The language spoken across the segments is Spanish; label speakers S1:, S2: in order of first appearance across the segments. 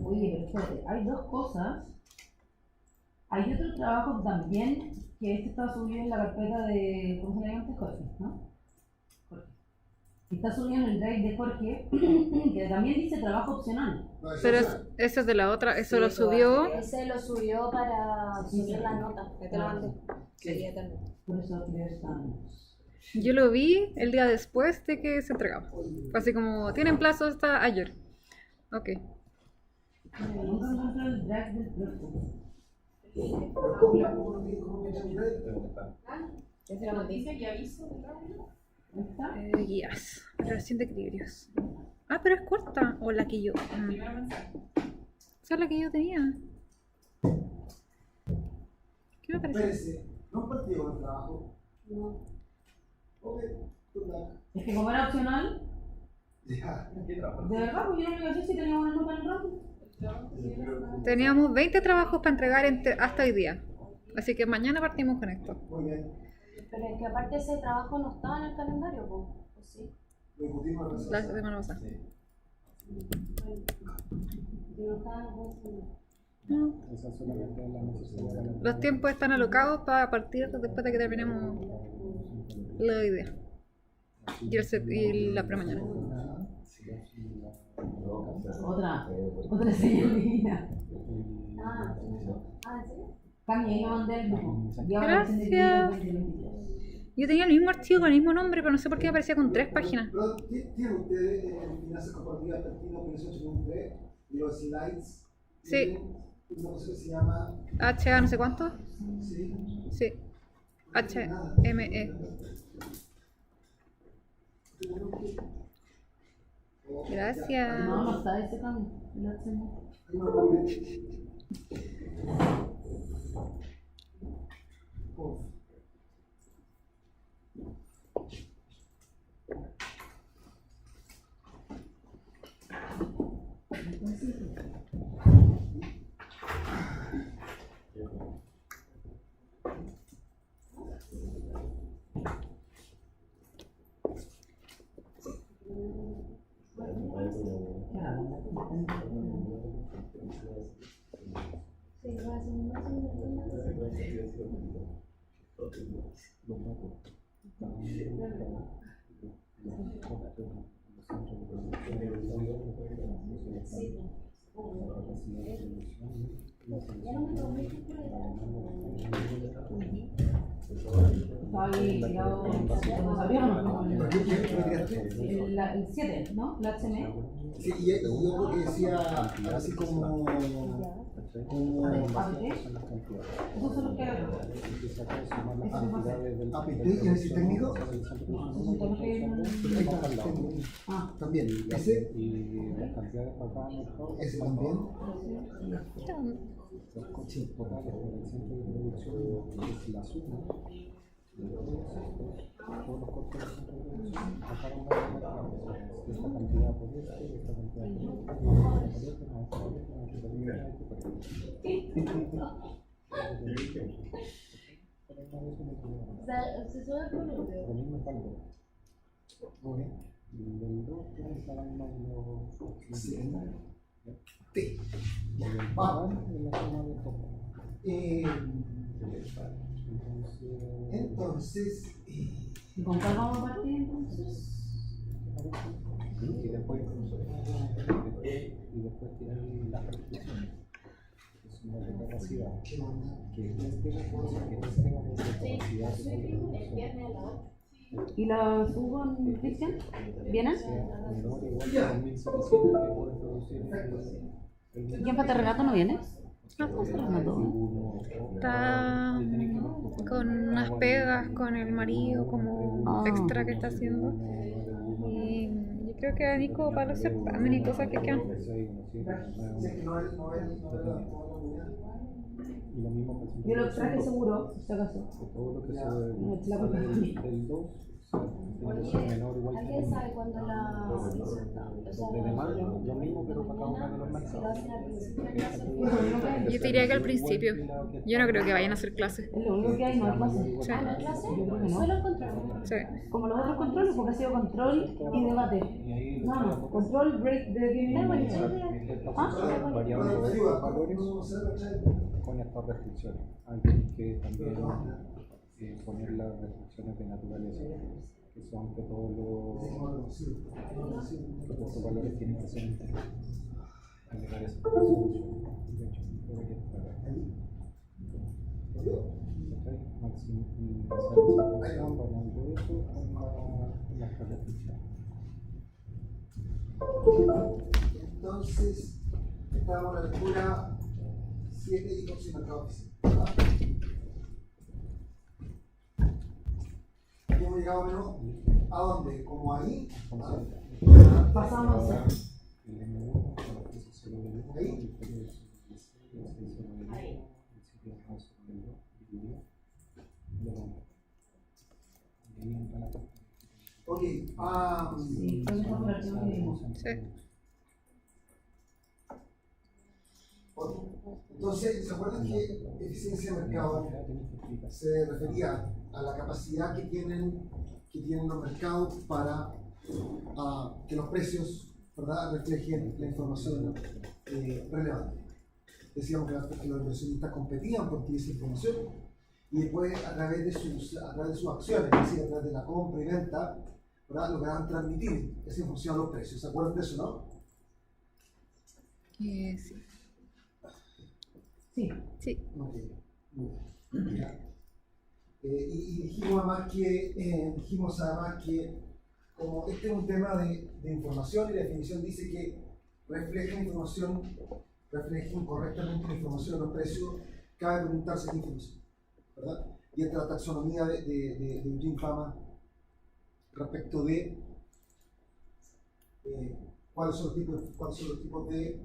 S1: Oye, pero espérate, hay dos cosas. Hay otro trabajo también, que este está subido en la carpeta de, ¿cómo se llama antes? Jorge, ¿no? Jorge. Está subido en el drive de Jorge, que también dice trabajo opcional.
S2: Pero ese es de la otra, eso lo subió.
S3: Ese lo subió para subir la nota, que te lo mandé.
S1: Sí. Por eso estamos.
S2: Yo lo vi el día después de que se entregaba. Fue así como, tienen plazo hasta ayer. Ok.
S1: Nunca encuentro el drive del profe.
S3: ¿Ese lo mandé?
S1: ¿Está?
S2: Guías. Relación de equilibrios. Ah, pero es corta. O la que yo. Esa es la que yo tenía. ¿Qué me parece?
S4: Espérese, ¿no han partido con el trabajo?
S3: No.
S4: Ok, good luck.
S1: Es que como era opcional,
S4: Ya.
S1: de verdad, pues yo no me sé si teníamos una nota en el rango.
S2: Teníamos 20 trabajos para entregar hasta hoy día. Así que mañana partimos con esto.
S4: Muy bien.
S3: Pero es que aparte ese trabajo no estaba en el calendario, pues sí.
S4: Lo discutimos
S2: La semana pasada.
S3: Y no estaba en el calendario.
S2: Los tiempos están alocados para partir después de que terminemos la idea. Y la premañana.
S1: Otra señorita.
S3: Ah, ¿en serio?
S1: Cami, ahí lo mandé al grupo. Y ahora
S2: Gracias.
S1: recién decidí el 2022.
S2: Yo tenía el mismo archivo con el mismo nombre, pero no sé por qué me aparecía con 3 páginas.
S4: Pero ¿tienen ustedes finanzas corporativas pertinentes operación 8.3 y los slides?
S2: Sí.
S4: Una cosa que se llama.
S2: HA no sé cuánto.
S4: Sí.
S2: Sí. HME. Gracias.
S1: No, no está ese Cami. Lo hacemos.
S4: Ahí me lo pongo. Porfa.
S3: Sí, va a ser más
S1: Estaba ahí tirado. ¿No sabíamos? El 7, ¿no? La HM.
S4: Sí, y otro que decía así como.
S1: APT. Esos son los que
S4: APT y análisis técnico.
S1: Ah,
S4: También. Ese. Ese también.
S3: se sube por
S4: Sí. Vamos. Entonces,
S1: ¿y con cuál vamos a partir entonces?
S5: Y después tirar las prescripciones. Es una capacidad
S4: ¿qué onda?
S5: que tenga capacidad
S3: el viernes a la 8.
S1: ¿Y la subo en Cristian? ¿Vienen?
S5: menor o igual a 1.700 que puede producir
S1: ¿Y quién falta? ¿Renato no viene? No, ¿cómo está Renato?
S2: Está con unas pegas con el marido como extra que está haciendo. Y yo creo que a Nico para los certamen y cosas que quedan.
S5: y lo mismo
S1: Yo lo traje seguro, por si acaso.
S5: que todo lo que
S1: La culpa es mía.
S5: del 2
S3: Oye, ¿alguien sabe cuándo la insultan? O sea,
S5: de demanda, lo mismo, pero para cada uno de los
S3: si lo
S5: mercados.
S3: hacen al principio de clase.
S2: Yo te diría que al principio. Yo no creo que vayan a hacer clases.
S1: Es lo único que hay, no hay clase.
S2: Sí.
S3: ¿Ah, no hay clase?
S1: Yo creo que no.
S3: Solo el control.
S2: Sí.
S1: Como los otros controles, porque ha sido control y debate. No, control, break de 10 minutos.
S5: Variando
S4: Ayuda,
S5: los
S4: para
S5: valores
S4: no hacer, ¿cachai?
S5: con estas restricciones. Hay que también poner las restricciones de naturaleza, que son que todos los valores tienen que ser enteros. Al llegar a esa resolución, de hecho, debería estar ahí. Maximizar esa cosa, variando eso con las restricciones.
S4: Entonces, estábamos en la lectura 7 y próximo mercado físico. Aquí hemos llegado menos a dónde, como ahí,
S1: Pasamos a
S4: ok,
S1: sí, con esa operación que vimos.
S2: Sí.
S4: entonces, ¿se acuerdan que eficiencia de mercado se refería a la capacidad que tienen los mercados para que los precios, ¿verdad?, reflejen la información relevante? Decíamos que los inversionistas competían por esa información y después a través de sus acciones, es decir, a través de la compra y venta, ¿verdad?, lograban transmitir esa información a los precios. ¿Se acuerdan de eso, no?
S2: Sí.
S1: Sí.
S2: Sí.
S4: Ok, muy bien. Ya. Y dijimos además que como este es un tema de información y la definición dice que reflejen correctamente la información de los precios, cabe preguntarse qué información, ¿verdad? Y esta es la taxonomía de Eugene Fama respecto de cuáles son los tipos de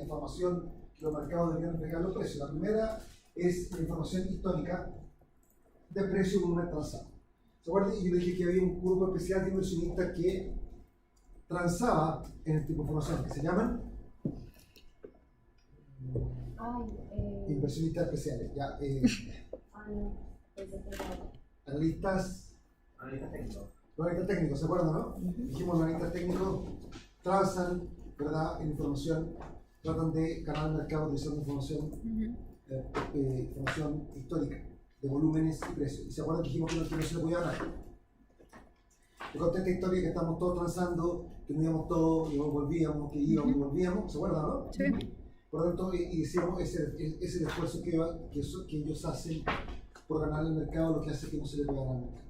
S4: información que los mercados deberían reflejar los precios. La primera es la información histórica de precio de un volumen transado. ¿Se acuerdan? Y yo dije que había un grupo especial de inversionistas que transaba en este tipo de información, que se llaman inversionistas especiales. Ya, analistas técnicos, ¿se acuerdan, no? Dijimos los analistas técnicos transan, ¿verdad?, en información, tratan de ganar el mercado utilizando información histórica de volúmenes y precios. ¿Y se acuerdan que dijimos que no se le podía ganar? Le conté esta historia que estamos todos transando, que no íbamos todos y volvíamos, que íbamos y volvíamos, ¿se acuerdan, no? Sí. Por lo tanto, y decíamos, ese es el esfuerzo que ellos hacen por ganar el mercado, lo que hace que no se le pueda ganar el mercado.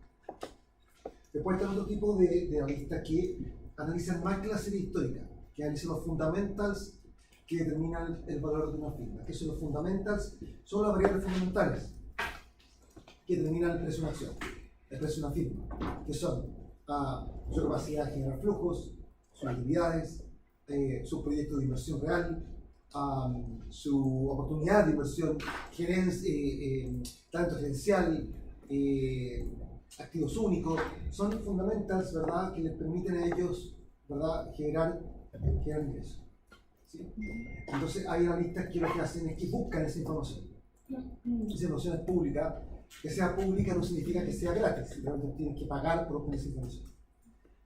S4: Después está otro tipo de analistas que analizan más clases históricas, que analizan los fundamentals que determinan el valor de una firma. ¿Qué son los fundamentals? Son las variables fundamentales que determinan el precio de una acción, el precio de una firma, que son su capacidad de generar flujos, sus actividades, su proyecto de inversión real, su oportunidad de inversión, talento gerencial, activos únicos. Son fundamentals, ¿verdad?, que les permiten a ellos, ¿verdad?, generar ingresos. ¿Sí? Entonces hay analistas que lo que hacen es que buscan esa información. Esa información es pública. Que sea pública no significa que sea gratis, realmente tienen que pagar por esa información.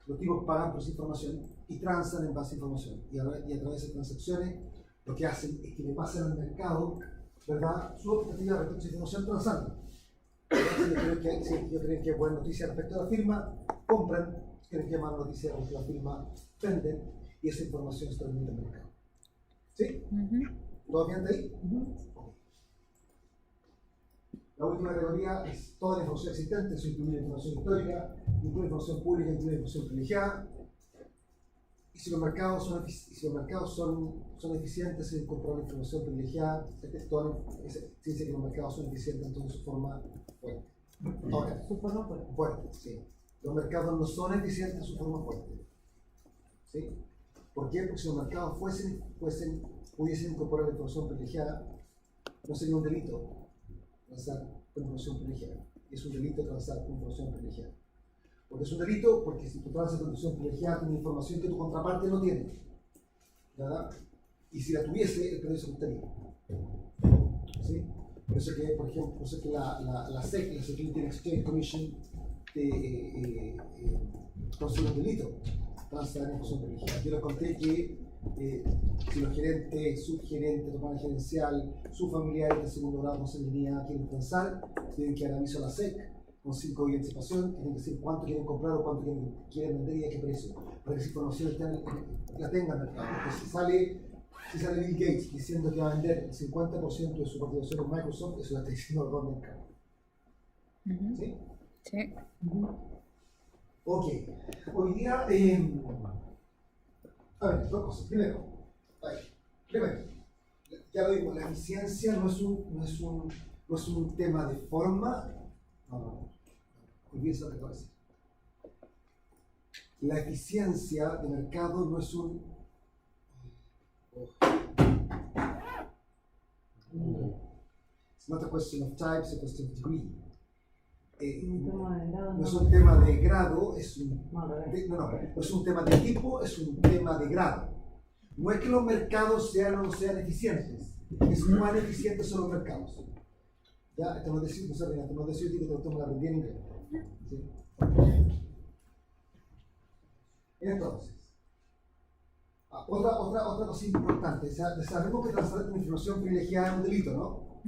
S4: Los tipos pagan por esa información y transan en base a información. Y a través de transacciones lo que hacen es que le pasan al mercado, ¿verdad?, su expectativa respecto a esa información transando. Si ellos creen que es buena noticia respecto a la firma, compran. Si creen que es mala noticia respecto a la firma, venden. Y esa información se transmite al mercado. ¿Sí? ¿Todo bien de ahí? La última categoría es toda la información existente, eso incluye información histórica, incluye información pública, incluye información privilegiada. Y si los mercados son eficientes en incorporar la información privilegiada, se dice que los mercados son eficientes en su forma fuerte. Ahora,
S1: Su forma
S4: fuerte, sí. Los mercados no son eficientes en su forma fuerte. ¿Sí? ¿Por qué? Porque si los mercados pudiesen incorporar la información privilegiada, no sería un delito transar con información privilegiada. Es un delito transar con información privilegiada. Porque es un delito, porque si tú transas condición privilegiada tiene información que tu contraparte no tiene. ¿Verdad? Y si la tuviese, el precio se gustaría. ¿Sí? Por eso que, por ejemplo, por eso que la SEC, la Security and Exchange Commission, considera un delito transar información privilegiada. Yo les conté que si los gerentes, subgerentes, total gerencial, sus familiares de segundo grado con sanguinidad quieren transar, tienen que dar aviso a la SEC con 5 días de anticipación, tienen que decir cuánto quieren comprar o cuánto quieren vender y a qué precio, para que esa información la tengan al mercado. Porque si sale Bill Gates diciendo que va a vender el 50% de su participación en Microsoft, eso ya está diciendo algo al mercado. ¿Sí?
S2: Sí.
S4: Ok, hoy día, a ver, dos cosas. Primero, ya lo digo, la eficiencia no es un tema de forma, no, olvídense lo que acabo de decir. La eficiencia de mercado no es un... It's not a question of type, it's a question of degree. No es un tema de grado, no es un tema de tipo, es un tema de grado. No es que los mercados sean o no sean eficientes, es cuán eficientes son los mercados. Ya, esto no es decir, esto no es decir que esto me lo aprendí en inglés. ¿Sí? Entonces, otra cosa importante, sabemos que transar información privilegiada es un delito, ¿no?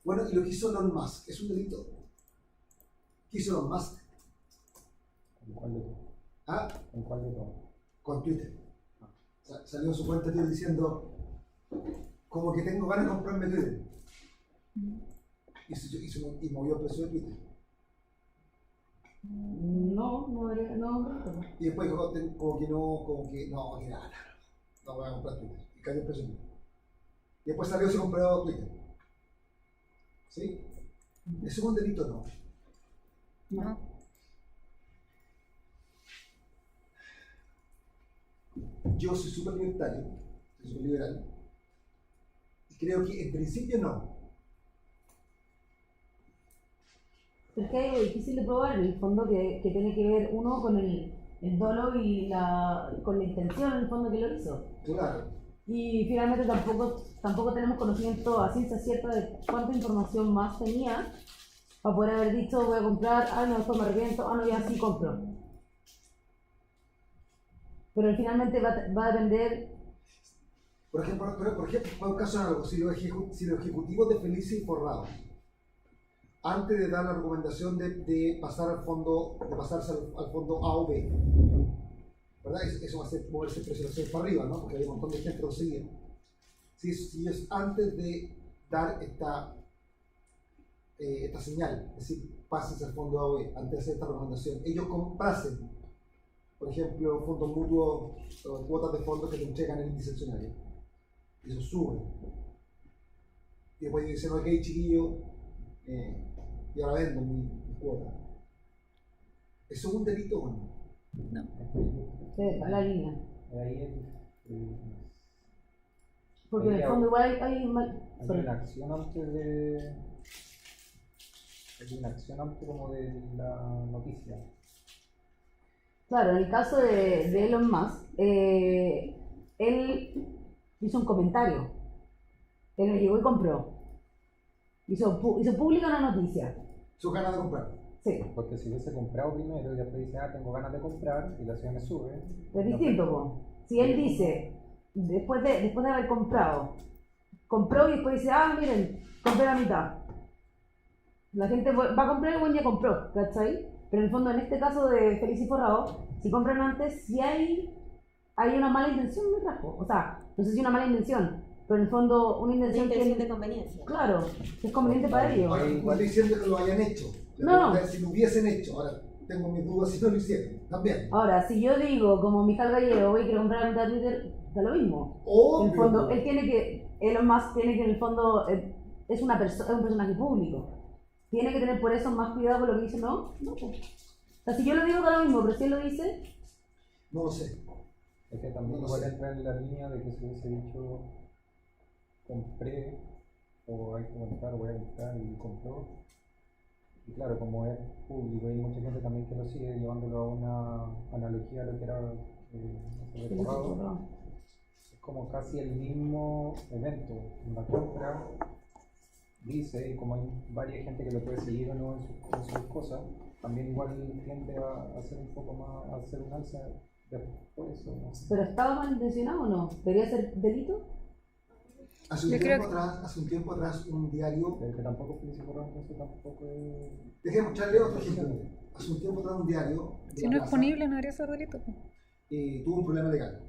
S4: Bueno, y lo que hizo Elon Musk, ¿es un delito? ¿Qué hizo Elon Musk?
S5: ¿Con cuál de todo?
S4: ¿Ah?
S5: ¿Con cuál de todo?
S4: Con Twitter. Salió en su cuenta Twitter diciendo, como que tengo ganas de comprarme Twitter. Y movió el precio de Twitter.
S1: No.
S4: Y después como que nada, no voy a comprar Twitter. Y cayó el precio de Twitter. Y después salió y se compró Twitter. ¿Sí? ¿Eso es un delito o no?
S2: No.
S4: Yo soy súper libertario, soy súper liberal, y creo que en principio no.
S1: Es que hay algo difícil de probar, en el fondo, que tiene que ver uno con el dolo y con la intención, en el fondo, que lo hizo.
S4: Claro.
S1: Y finalmente tampoco tenemos conocimiento a ciencia cierta de cuánta información más tenía para poder haber dicho voy a comprar, no, después me arrepiento, no, ya sí compro. Pero finalmente va a depender.
S4: Por ejemplo, para un caso análogo, si los ejecutivos de Felice y Forrado, antes de dar la recomendación de pasar al fondo, de pasarse al fondo A o B, ¿verdad? Eso va a ser moverse el precio para arriba, ¿no? Porque hay un montón de gente que lo seguía. Si ellos antes de dar esta señal, es decir, pásense al fondo A o B, antes de hacer esta recomendación, ellos comprasen, por ejemplo, fondos mutuos o cuotas de fondos que te entregan el índice accionario. Y eso sube. Y después dicen, ok, chiquillo, y ahora vendo mi cuota. ¿Eso es un delito o no?
S2: No.
S1: Sí, a la línea.
S5: Ahí es
S1: Porque en el fondo igual hay
S5: una acción antes de... Hay una acción antes como de la noticia.
S1: Claro, en el caso de Elon Musk, él hizo un comentario. Él le llegó y compró. Hizo pública una noticia.
S4: Sus ganas de comprar.
S1: Sí.
S5: Porque si hubiese comprado primero y después dice, tengo ganas de comprar, y la acción me sube.
S1: Es distinto, po. Si él dice, después de haber comprado, compró y después dice, miren, compré la mitad. La gente va a comprar y bueno, ya compró, ¿cachai? Pero en el fondo, en este caso de Feliz y Forrado, si compran antes, si hay una mala intención, me trajo. O sea, no sé si una mala intención, pero en el fondo una intención
S3: de conveniencia.
S1: Claro, que es conveniente para ellos.
S4: Ahora, no estoy diciendo que lo hayan hecho.
S1: No.
S4: Si lo hubiesen hecho, ahora tengo mis dudas si no lo hicieron, también.
S1: Ahora, si yo digo, como Mijael Gallego, voy a quiero comprar la mitad de Twitter, da lo mismo.
S4: Obvio.
S1: En el fondo, Elon Musk tiene que, en el fondo, es un personaje público. Tiene que tener por eso más cuidado con lo que dice, ¿no? No, pues. O sea, si yo lo digo, da lo mismo, pero si él lo dice...
S4: No lo sé.
S5: Es que también
S4: No
S5: igual
S4: sé.
S5: entra en la línea de que se hubiese dicho compré, o hay que comprar, voy a comprar y compró. y claro, como es público, hay mucha gente también que lo sigue llevándolo a una analogía a lo que era el corrado. Es como casi el mismo evento. En la compra dice, y como hay varias gente que lo puede seguir o no en sus cosas, también igual tiende a hacer un poco más, a hacer un alza después. ¿O no?
S1: ¿Pero estaba mal intencionado o no? ¿Debería ser delito?
S4: Hace un,
S2: Yo
S4: tiempo
S2: creo que-
S4: atrás, hace un tiempo atrás, un diario.
S5: Pero que tampoco fue corrado, entonces tampoco es.
S4: Déjeme echarle otro ejemplo. Hace un tiempo atrás, un diario. De
S2: Si
S4: la
S2: no es
S4: plaza,
S2: punible, no debería ser delito.
S4: tuvo un problema legal.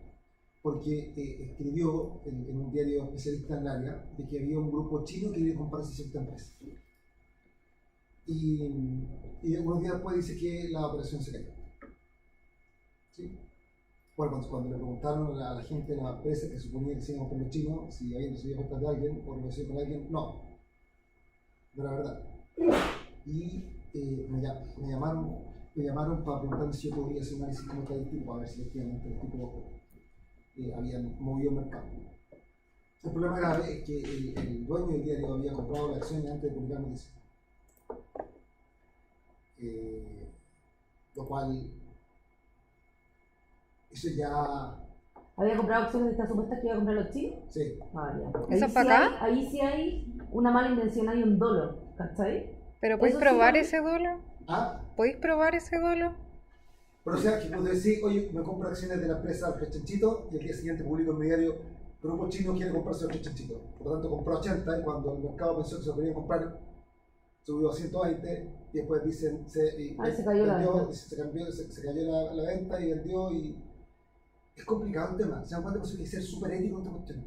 S4: Porque escribió en un diario especialista en el área de que había un grupo chino que quería comprarse cierta empresa. Y unos días después dice que la operación se cayó. ¿Sí? Bueno, cuando le preguntaron a la gente de la empresa que suponía que se iban a comprar los chinos, si habían recibido ofertas de alguien o negociado con alguien, no era verdad. Y me llamaron para preguntarme si yo podía hacer un análisis como estadístico para ver si efectivamente los tipos habían movido el mercado. El problema grave es que el dueño del diario había comprado las acciones antes de publicar noticias. Lo cual, eso ya,
S1: ¿Había comprado acciones de estas supuestas que iba a comprar los chinos?
S4: sí,
S1: Ah, ya.
S2: ¿Eso
S1: Ahí
S2: fue
S1: sí
S2: acá?
S1: ahí sí hay una mala intención, hay un dolo, ¿cachai?
S2: ¿Pero podéis
S1: Eso sí,
S2: probar
S1: ¿no?
S2: ese dolo?
S4: ah,
S2: ¿Podéis probar ese dolo?
S4: pero o sea, que puedo decir, oye, me compro acciones de la empresa Alfred Chanchito y el día siguiente publico en mi diario, grupo chino quiere comprarse Alfred Chanchito. Por lo tanto, compró 80 y cuando el mercado pensó que se lo querían comprar, subió a 120 y después dicen, se
S1: cayó la
S4: vendió,
S1: venta.
S4: se cayó la venta y vendió y es complicado el tema. Se dan cuenta que hay que ser súper ético en esta cuestión.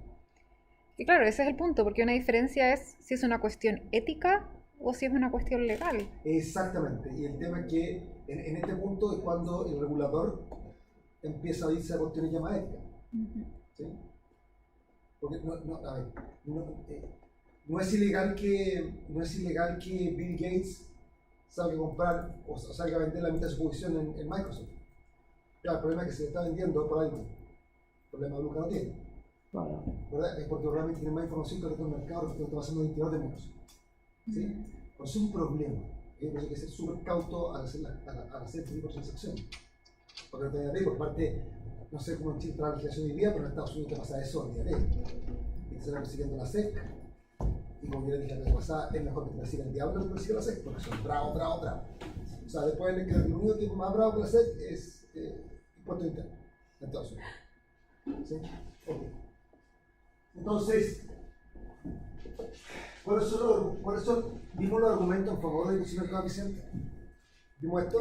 S2: Y claro, ese es el punto, porque una diferencia es si es una cuestión ética o si es una cuestión legal.
S4: Exactamente, y el tema es que en este punto es cuando el regulador empieza a irse a cuestiones ya más éticas. ¿Sí? Porque a ver, no es ilegal que Bill Gates salga a comprar o salga a vender la mitad de su posición en Microsoft. Claro, el problema es que se le está vendiendo por algo. El problema de Luca no tiene.
S1: Bueno,
S4: ¿Verdad? Es porque realmente tiene más información que el resto del mercado respecto a lo que está pasando en el interior de Microsoft. ¿Sí? Pues es un problema. Hay que ser súper cauto al hacer este tipo de transacciones. Porque no te digo, por parte, no sé cómo en Chile está la legislación hoy día, pero en Estados Unidos te pasa eso, olvídate. Y te están persiguiendo la SEC. Y como yo les dije la vez pasada, es mejor que te persiga el diablo que te persiga la SEC, porque son bravos. O sea, después el único que es más bravo que la SEC es impuesto interno en Estados Unidos. ¿Sí? Okay. Entonces, ¿cuáles son? ¿Vimos los argumentos en favor de la inducción del mercado eficiente? ¿Vimos esto?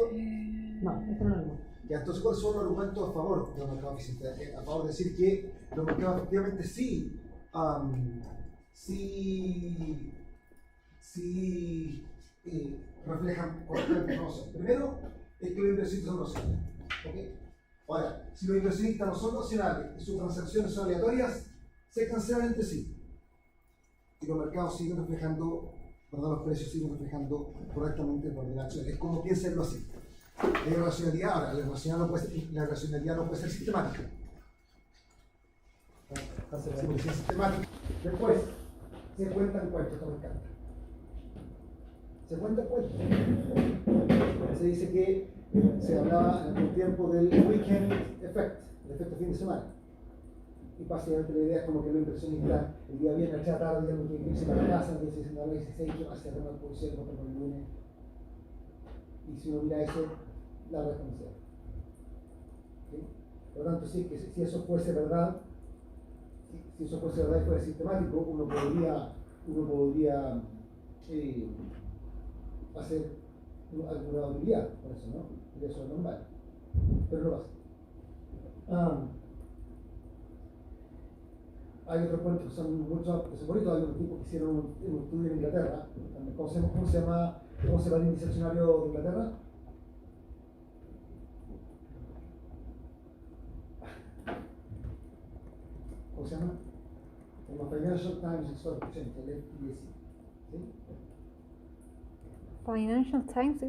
S1: no, esto no lo vimos.
S4: Ya, entonces, ¿cuáles son los argumentos a favor del mercado eficiente? A favor de decir que los mercados efectivamente sí reflejan correctamente información. Primero, es que los inversionistas son racionales. ¿Okay? Ahora, si los inversionistas no son racionales y sus transacciones son aleatorias, se cancelan entre sí. Y los mercados siguen reflejando, ¿verdad? Los precios siguen reflejando correctamente el orden de la acción. Es como piénsenlo así. Hay racionalidad, ahora, la racionalidad no puede ser sistemática. Si puede ser sistemática. Después, se cuentan cuentos, esto me encanta. Se cuentan cuentos. Se dice que se hablaba en algún tiempo del weekend effect, el efecto fin de semana. Y básicamente la idea es como que los inversionistas el día viernes, la tarde, tienen que irse para la casa, entonces dicen, no, 16, que va a ser una posición, no como el lunes. Y si uno mira eso, la responsabilidad. ¿Sí? Por lo tanto, sí, que si eso fuese verdad, si eso fuese verdad y fuera sistemático, uno podría hacer alguna utilidad con eso, ¿no? Y eso es normal. Pero no pasa. Hay otros cuentos que son bonitos. Hay unos tipos que hicieron un estudio en Inglaterra. ¿Cómo se llama el índice accionario de Inglaterra? ¿Cómo se llama? El Financial Times Stock Exchange, el FTSE. ¿Sí?
S2: Financial Times,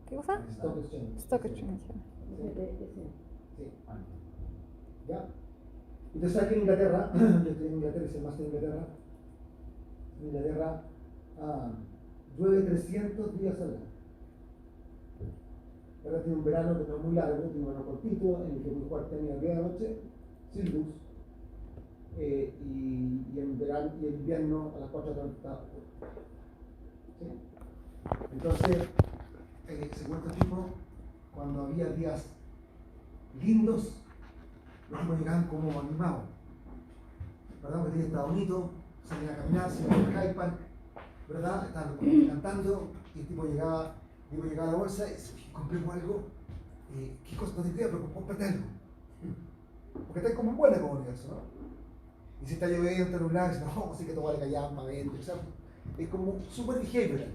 S2: ¿qué cosa?
S4: Stock Exchange.
S2: Stock Exchange.
S4: Sí. ¿Ya? Entonces aquí en Inglaterra, yo estoy en Inglaterra, hice el máster en Inglaterra. En Inglaterra llueve 300 días al año. ¿verdad? Tiene un verano que no es muy largo, tiene un verano cortito, en el que puedes jugar tenis a 10 de la noche, sin luz. Y en verano y en invierno a las 4 de la tarde. ¿Sí? Entonces, se cuenta el tipo, cuando había días lindos, los tipos llegaban como animados, ¿verdad? Porque el día estaba bonito, salían a caminar, se iban al Hyde Park, ¿verdad? Estaban cantando y el tipo llegaba a la bolsa y dice, compremos algo, ¿qué cosa? No te idea, pero cómprate algo. Porque está como buena comunidad eso, ¿no? Y si está lloviendo, está nublado, dice, no, así que todo vale callar para adentro, o sea, es como super behavioral,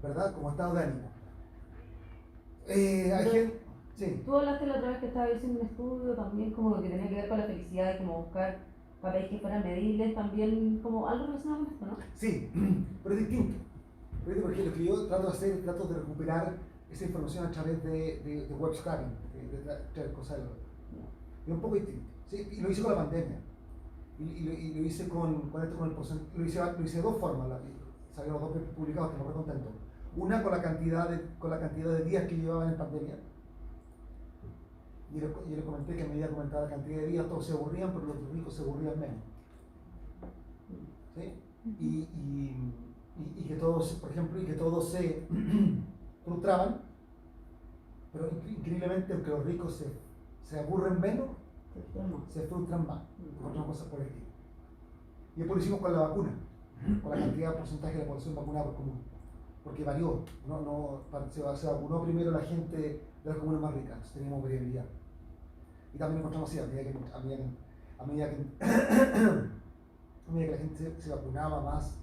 S4: ¿verdad? Como estado de ánimo. Hay gente, sí.
S1: Tú hablaste la otra vez que estaba haciendo un estudio también como que tenía que ver con la felicidad y como buscar papeles que fueran medibles, también como algo relacionado con esto, ¿no?
S4: Sí, pero es distinto. Porque lo que yo trato de hacer es trato de recuperar esa información a través de web scraping, de traer cosas. Es un poco distinto. ¿Sí? Y lo hice con la pandemia. Y lo hice con el porcentaje. Lo hice de dos formas. Salieron los dos publicados que me fue contento. Una con la cantidad de días que llevaban en pandemia. Y yo le comenté que a medida que aumentaba la cantidad de días todos se aburrían, pero los ricos se aburrían menos. ¿Sí? Y que todos, por ejemplo, y que todos se frustraban, pero increíblemente aunque los ricos se aburren menos, se frustran más, otras cosas por el estilo. Y después lo hicimos con la vacuna, con la cantidad de porcentaje de la población vacunada por común, porque varió, se vacunó primero la gente de las comunas más ricas, teníamos variabilidad. Y también encontramos así, a medida que la gente se vacunaba más,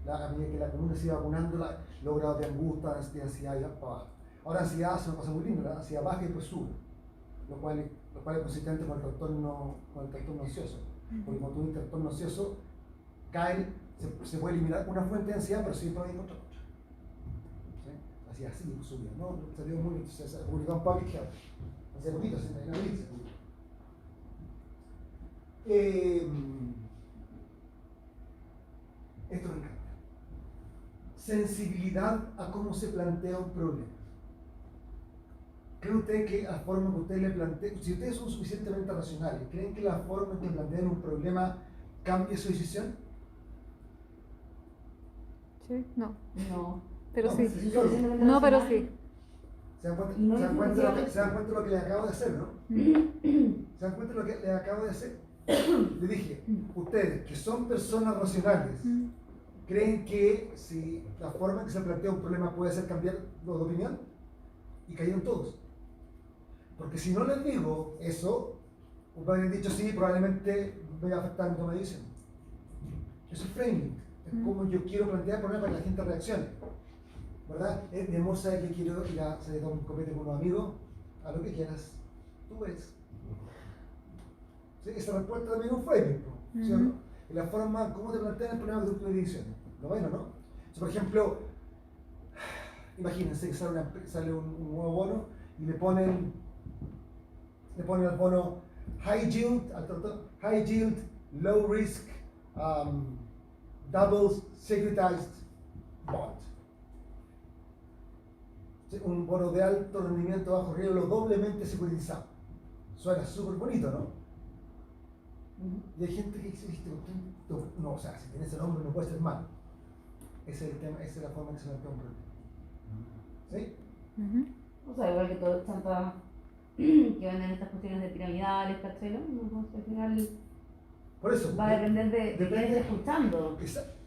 S4: a medida que la comuna se iba vacunando, los grados de angustia, de ansiedad iban para abajo. Ahora ansiedad es una cosa muy linda, la ansiedad baja y después sube, lo cual es consistente con el trastorno ansioso. Porque cuando tú tienes trastorno ansioso, se puede eliminar una fuente de ansiedad, pero siempre hay otra. ¿Sí? Así subía, ¿no? Salió muy, se publicó en Public Health. Hace poquito, hace una vez se publicó. Esto me encanta. Sensibilidad a cómo se plantea un problema. ¿Cree usted que la forma que usted le plantea, si ustedes son suficientemente racionales, creen que la forma en que plantean un problema cambie su decisión?
S2: Sí, no.
S1: No.
S2: Pero
S4: No,
S2: sí.
S1: Si soy suficientemente
S2: No, pero
S1: racional,
S2: sí.
S4: ¿Se dan cuenta,
S1: No
S4: se dan cuenta
S1: influencia.
S4: se dan cuenta de lo que les acabo de hacer, no? ¿Se dan cuenta de lo que les acabo de hacer? Le dije, ustedes que son personas racionales, ¿creen que si la forma en que se plantea un problema puede hacer cambiar de opinión? Y cayeron todos. Porque si no les digo eso, ustedes habrían dicho sí, probablemente voy a afectar mi toma de decisión. Eso es framing. Es como yo quiero plantear el problema para que la gente reaccione. ¿Verdad? Mi amor sabe que quiero ir a salir a tomar un copete con unos amigos, a lo que quieras. Tú ves. ¿Sí? Esa respuesta también es un framing, ¿no? ¿Sí o no? Y la forma, ¿cómo te plantean el problema de tu decisión? Lo bueno, ¿no? O sea, por ejemplo, imagínense que sale un nuevo bono y le ponen al bono high yield, low risk, double securitized bond. Un bono de alto rendimiento bajo riesgo doblemente securitizado. Suena súper bonito, ¿no? Y hay gente que dice, no, o sea, si tiene ese nombre no puede ser malo. Ese es el tema, esa es la forma en que se plantea un problema. ¿Sí?
S1: o sea, igual que todos los chantas que venden estas cuestiones de piramidales, ¿cachai? ¿No? Al final
S4: Por eso.
S1: va a depender de quién esté escuchando.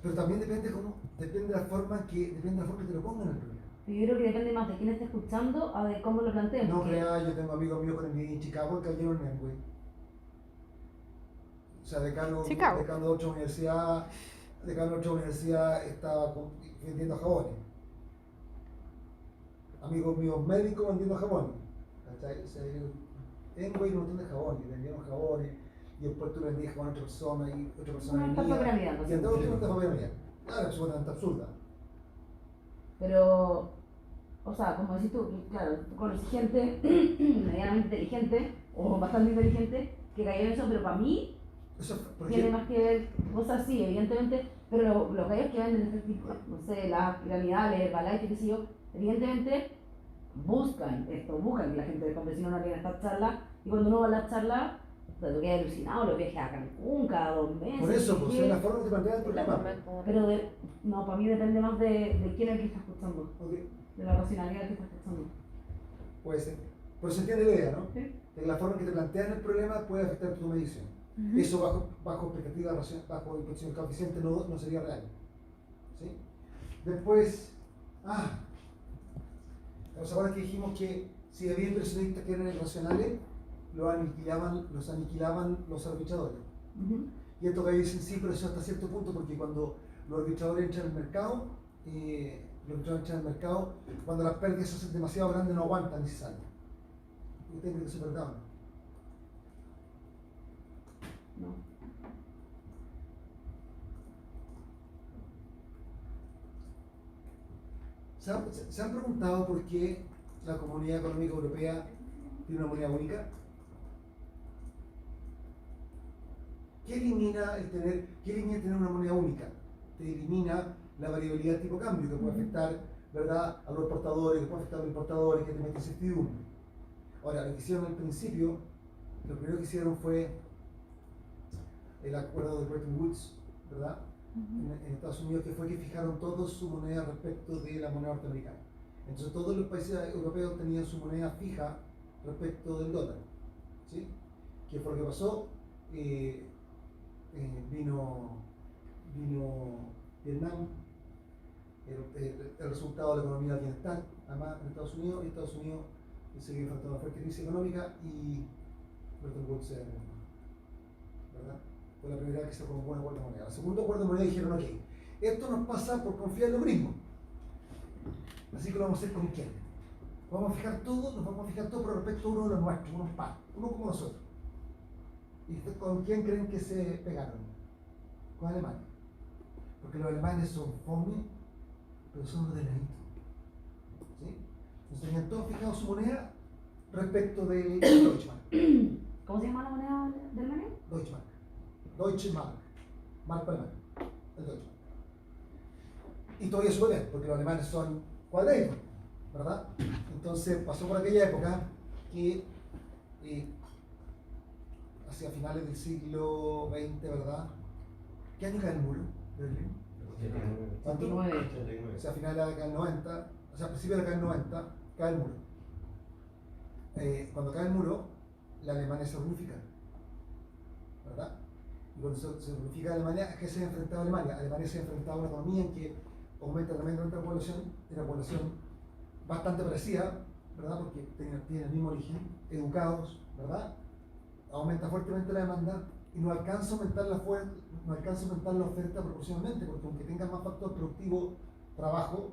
S4: Pero también depende de la forma que te lo pongan el problema.
S1: Yo creo que depende más de quién esté escuchando a de cómo lo planteen.
S4: No
S1: porque-
S4: crea, yo tengo amigos míos con el en Chicago que cayeron en güey. O sea, decano
S2: Chicago.
S4: de otra universidad estaba vendiendo jabones. Amigos míos médicos vendiendo jabones. ¿Cachai? O sea, en güey un montón de jabones, vendieron jabones y después tú le vendías jabón a otra persona y otra persona
S1: Una estafa piramidal,
S4: y entonces una estafa piramidal. Claro, absolutamente absurda.
S1: Pero, o sea, como decís tú, claro, tú conoces gente medianamente inteligente o bastante inteligente que cayó en eso, pero para mí
S4: Eso, por
S1: tiene
S4: ejemplo,
S1: más que ver, cosas así, evidentemente, pero los gallos que venden este tipo, no sé, las piramidales, Herbalife, qué sé yo, evidentemente buscan esto, buscan que la gente de campesino no tenga estas charlas, y cuando uno va a las charlas, te quedas alucinado, los viajes a Cancún cada 2 meses.
S4: Por eso, pues
S1: ¿qué?
S4: es la forma de plantear el
S2: La
S4: problema.
S2: forma en cómo-
S1: Pero no, para mí depende más de quién es el que está escuchando,
S4: Ok,
S1: de la racionalidad del que está escuchando.
S4: puede ser. Pero se entiende la idea, ¿no?
S1: ¿Sí?
S4: De la forma en que te plantean el problema puede afectar tu medición.
S2: Ujú.
S4: Eso bajo perspectiva, bajo hipotética coeficiente no sería real. ¿Sí? Después, ¿os acuerdan que dijimos que si había inversionistas que eran irracionales, los aniquilaban los arbitradores?
S1: Ujú.
S4: Y esto que dicen sí, pero eso hasta cierto punto, porque cuando los arbitradores entran al mercado, cuando las pérdidas se hacen demasiado grandes no aguantan y se salen. ¿Ustedes creen que eso es verdad o no?
S1: No.
S4: ¿Se han preguntado por qué la Comunidad Económica Europea tiene una moneda única? ¿Qué elimina tener una moneda única? Te elimina la variabilidad tipo cambio que puede afectar, ¿verdad?, a los exportadores, que puede afectar a los importadores, que te mete incertidumbre. Ahora, lo que hicieron al principio, lo primero que hicieron fue el acuerdo de Bretton Woods, ¿verdad?, en Estados Unidos, que fue que fijaron todos su moneda respecto de la moneda norteamericana. Entonces todos los países europeos tenían su moneda fija respecto del dólar. ¿Sí? ¿Qué fue lo que pasó? Vino Vietnam, el resultado de la economía del bienestar, además en Estados Unidos, y Estados Unidos se vio enfrentando a una fuerte crisis económica y Bretton Woods se derrumbó, ¿verdad? Fue la primera vez que se rompió un acuerdo de moneda. El segundo acuerdo de moneda dijeron, ok, esto nos pasa por confiar en lo mismo, así que lo vamos a hacer con quién. Vamos a fijar todo, nos vamos a fijar todo por respecto a uno de los nuestros, unos pares, uno como nosotros. ¿Y con quién creen que se pegaron? Con Alemania. Porque los alemanes son fome, pero son ordenaditos. ¿Sí? Entonces tenían todos fijados su moneda respecto del Deutschmark.
S1: ¿Cómo se llama la moneda de Alemania?
S4: Deutschmark. Deutsche Mark. Marco alemán. El Deutschmark. Y todavía sube bien, porque los alemanes son cuadraditos, ¿verdad? Entonces pasó por aquella época que hacia finales del siglo XX, ¿verdad? ¿Qué año cae el muro de Berlín?
S1: 89.
S4: O sea, a finales de la década del 90, o sea, a principios de la década del 90, cae el muro. Cuando cae el muro, la Alemania se unifica, ¿verdad? Y cuando se unifica Alemania, ¿a qué se ha enfrentado Alemania? Alemania se ha enfrentado a una economía en que aumenta tremendamente la población, una población bastante parecida, ¿verdad? Porque tienen el mismo origen, educados, ¿verdad? Aumenta fuertemente la demanda y no alcanza a aumentar la oferta proporcionalmente, porque aunque tengas más factor productivo, trabajo,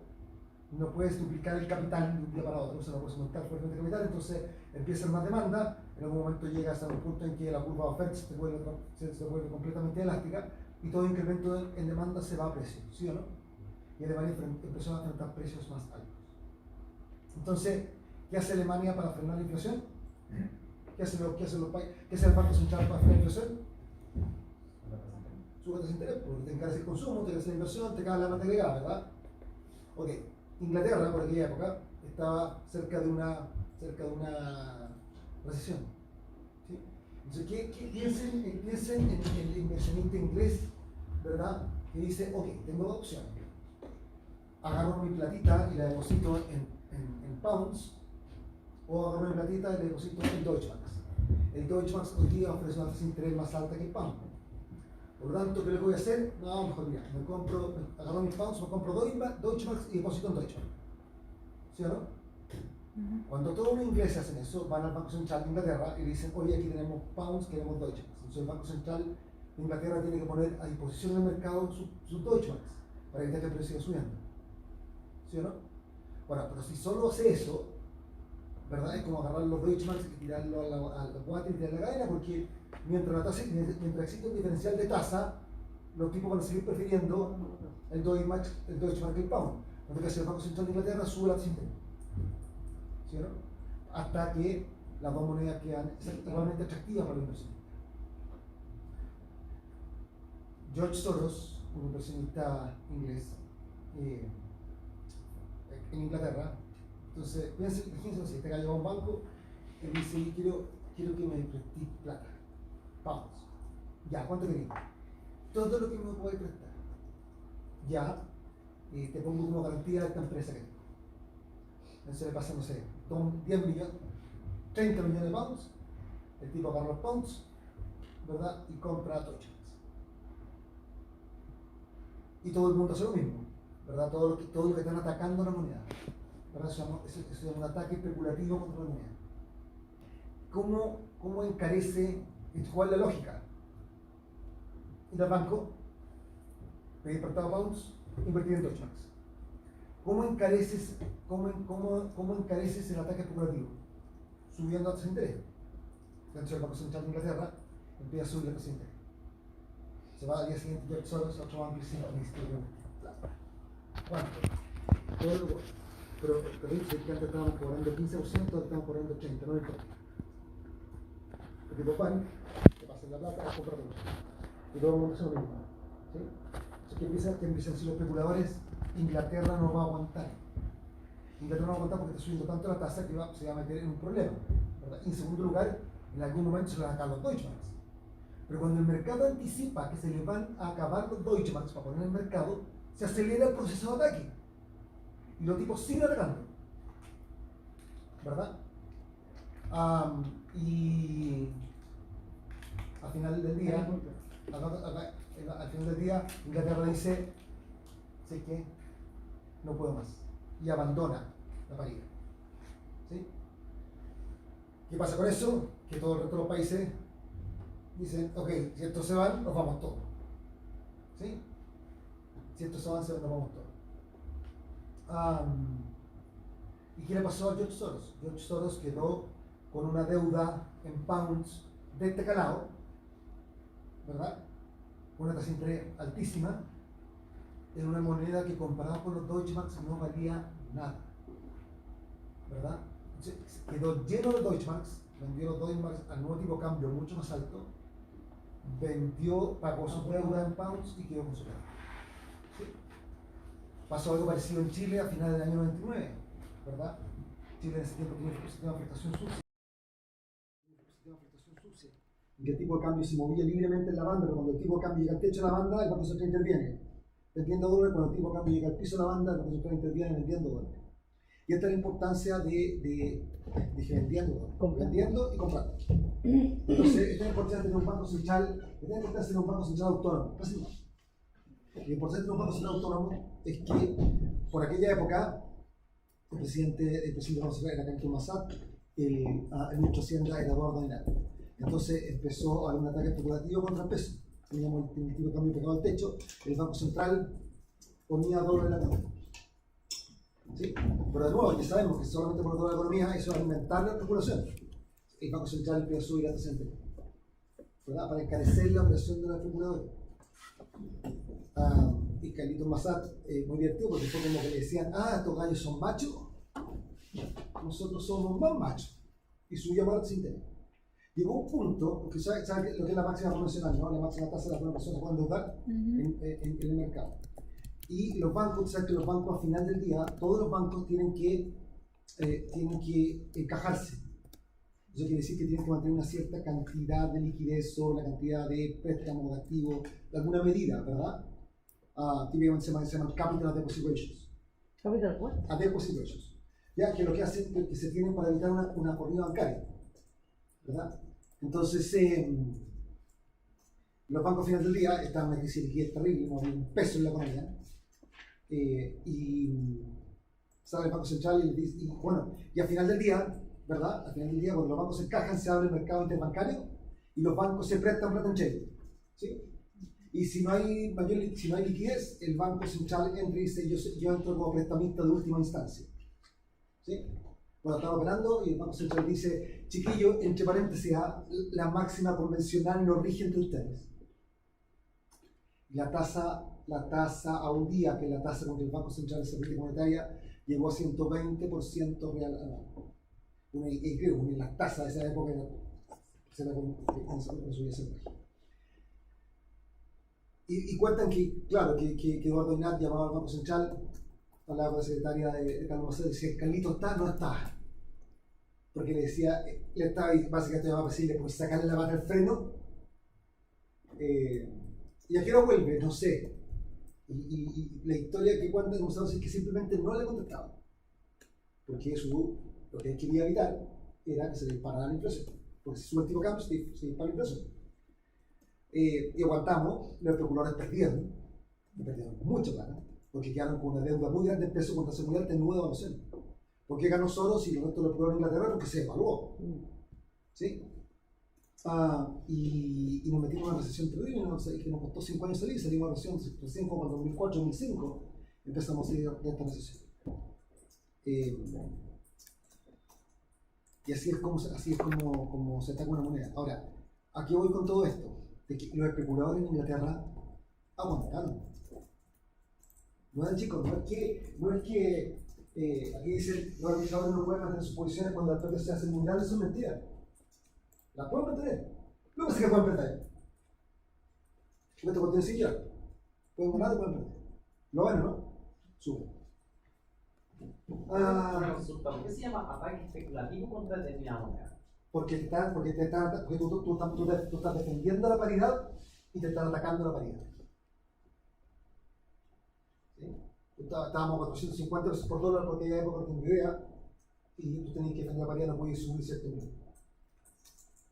S4: no puedes duplicar el capital de un día para otro, o sea, no puedes aumentar fuertemente el capital, entonces empieza a haber más demanda, en algún momento llegas a un punto en que la curva de oferta se vuelve completamente elástica y todo incremento en demanda se va a precio, ¿sí o no? Y Alemania empezó a enfrentar precios más altos. Entonces, ¿qué hace Alemania para frenar la inflación? ¿Qué hace el Banco Central para frenar la inflación? Sube tasas de interés, porque te encarece el consumo, te encarece la inversión, te cae la materia agregada, ¿verdad? Ok, Inglaterra por aquella época estaba cerca de una recesión. ¿Sí? Entonces, piensen en el inversionista inglés, ¿verdad? Que dice, ok, tengo dos opciones. Agarro mi platita y la deposito en pounds, o agarro mi platita y la deposito en Deutschmarks. El Deutschmarks hoy día ofrece una tasa de interés más alta que el pound. Por lo tanto, ¿qué le voy a hacer? No, mejor mira, agarro mis pounds, me compro Deutschmarks y deposito en Deutschmarks. ¿Sí o no? Cuando todos los ingleses hacen eso, van al Banco Central de Inglaterra y le dicen, oye, aquí tenemos pounds, queremos Deutschmarks. Entonces el Banco Central de Inglaterra tiene que poner a disposición del mercado sus Deutschmarks para evitar que el precio siga subiendo. ¿Sí o no? Bueno, pero si solo hace eso, ¿verdad? Es como agarrar los Deutschmarks y tirarlo al water y tirar la cadena, porque mientras existe un diferencial de tasa, los tipos van a seguir prefiriendo el Deutschmark que el pound. Lo que hace el Banco Central de Inglaterra sube la tasa de interés. ¿Sí o no? Hasta que las dos monedas quedan igualmente atractivas para los inversionistas. George Soros, un inversionista inglés en Inglaterra, Entonces, fíjense, si este gallo va a un banco, él dice, quiero que me prestes plata, pounds. Ya, ¿cuánto querés? Todo lo que me puede prestar. Ya, te pongo como garantía de esta empresa que tengo. Entonces le pasa, no sé, 10 millones, 30 millones de pounds, el tipo agarra los pounds, ¿verdad? Y compra Deutsche Bank. Y todo el mundo hace lo mismo, ¿verdad? Todo lo que están atacando la moneda, ¿verdad? Eso es un ataque especulativo contra la moneda. ¿Cómo encarece? ¿Cuál es la lógica? Ir al banco, pedir prestado pounds, invertir en Deutsche Bank. ¿Cómo encareces el ataque especulativo? Subiendo tasas de interés. Entonces el Banco Central de Inglaterra empieza a subir la tasa de interés. Se va al día siguiente George Soros a otro banco y dice, ¿cuánto? Todo lo pero dice que antes estábamos cobrando 15%, ahora estamos cobrando 80%, no me importa. El tipo pan, que pasen la plata, compra todo. Y todo el mundo hace lo mismo. ¿Sí? Entonces, ¿qué empiezan a decir los especuladores? Inglaterra no va a aguantar. Inglaterra no va a aguantar porque está subiendo tanto la tasa que se va a meter en un problema, ¿verdad? Y en segundo lugar, en algún momento se le van a acabar los Deutsche Bank. Pero cuando el mercado anticipa que se le van a acabar los Deutsche Bank para poner en el mercado, se acelera el proceso de ataque. Y los tipos siguen atacando. ¿Verdad? Y al final del día, Inglaterra dice, sé que no puedo más. Y abandona la paridad. ¿Sí? ¿Qué pasa con eso? Que todo el resto de los países dicen, ok, si estos se van, nos vamos todos. ¿Sí? Si estos se van, nos vamos todos. ¿Y qué le pasó a George Soros? George Soros quedó con una deuda en pounds de este calado, ¿verdad? Una tasa de interés altísima, en una moneda que comparado con los Deutsche Bank no valía nada, ¿verdad? Entonces, quedó lleno de Deutsche Bank, vendió los Deutsche Bank al nuevo tipo de cambio mucho más alto, pagó su deuda en pounds y quedó con su deuda. ¿Sí? Pasó algo parecido en Chile a finales del año 99, ¿verdad? Chile en ese tiempo tenía un sistema de afectación sucia. En que el tipo de cambio se movía libremente en la banda, pero cuando el tipo de cambio llega al techo de la banda, el Banco Central interviene vendiendo dólares. Cuando el tipo de cambio llega al piso de la banda, el Banco Central interviene vendiendo dólares. Y esta es la importancia de vendiendo dólares, vendiendo y comprando. Entonces, esta es la importancia de tener un banco central, autónomo. Casi no. La importancia de tener un banco central autónomo es que por aquella época el presidente era Cantu Massad, el ministro de Hacienda era Eduardo Inat. Entonces empezó a haber un ataque especulativo contra el peso. Teníamos el tipo de cambio pegado al techo, el Banco Central ponía dólar en la economía. ¿Sí? Pero de nuevo, ya sabemos que solamente por toda la economía eso va a alimentar la especulación. El Banco Central empieza a subir la tasa de interés, ¿verdad? Para encarecer la presión de los especuladores. Y Carlitos Massad, muy divertido porque fue como que le decían, estos gallos son machos, nosotros somos más machos. Y subió más la tasa de interés. Llegó un punto, porque ¿sabes lo que es la máxima convencional, ¿no? La máxima tasa de la persona puede endeudar en el mercado. Y los bancos, ¿sabes que los bancos al final del día, todos los bancos tienen que encajarse? Eso quiere decir que tienen que mantener una cierta cantidad de liquidez sobre la cantidad de préstamos, de activos, de alguna medida, ¿verdad? Típicamente se llaman Capital Adequacy Ratios.
S1: ¿Capital what?
S4: Adequacy Ratios. Ya, que lo que hacen es que se tienen para evitar una corrida bancaria, ¿verdad? Entonces, los bancos al final del día están en una crisis de liquidez terrible, no hay un peso en la economía. Y sale el Banco Central y al final del día, ¿verdad? Al final del día, cuando los bancos se encajan, se abre el mercado interbancario y los bancos se prestan plata en cheque. ¿Sí? Y si no hay liquidez, el Banco Central entra y dice, yo entro como prestamista de última instancia. ¿Sí? Bueno, estamos operando y el Banco Central dice, chiquillo, entre paréntesis, la máxima convencional no rige entre ustedes. La tasa a un día, que es la tasa con que el Banco Central de política monetaria llegó a 120% real anual. Creo las tasas de esa época se la subía ese. Y cuentan que, claro, que Eduardo Inat llamaba al Banco Central hablaba con la secretaria de Carlos Macedo, decía, Carlito está, no está. Porque le decía, le estaba básicamente llamaba a decirle, pues sacarle la pata al freno. ¿Y a qué hora vuelve? No sé. Y la historia que cuenta Gonzalo es que simplemente no le contestaba. Porque lo que él quería evitar era que se le disparara la inflación. Porque si sube el tipo de cambio, se dispara la inflación. Y aguantamos, los especuladores perdieron mucha plata, porque quedaron con una deuda muy grande en peso contra muy alta en nueva devaluación. ¿Por qué ganó Soros y el resto lo pegó en Inglaterra? Porque se devaluó. ¿Sí? Y nos metimos en una recesión terrible, que nos costó 5 años salir, salimos de la recesión recién como en 2004, 2005, empezamos a salir de esta recesión. Y así es como se ataca una moneda. Ahora, ¿a qué voy con todo esto? De que los especuladores en Inglaterra aguantaron. No eran chicos, no es que aquí dicen los administradores no pueden mantener sus posiciones cuando las pérdidas se hacen muy grandes, eso es mentira. Las pueden mantener. Lo que pasa es que pueden perder. Porque esta cuestión es similar. Pueden ganar y pueden perder. Lo bueno, ¿no? Sube.
S6: Una consulta, ¿por qué se llama ataque especulativo contra determinada moneda?
S4: Porque tú estás defendiendo la paridad y te están atacando la paridad. ¿Sí? Estábamos a 450 pesos por dólar porque aquella época no tengo idea y tú tenías que defender la paridad, no podías subir cierto nivel.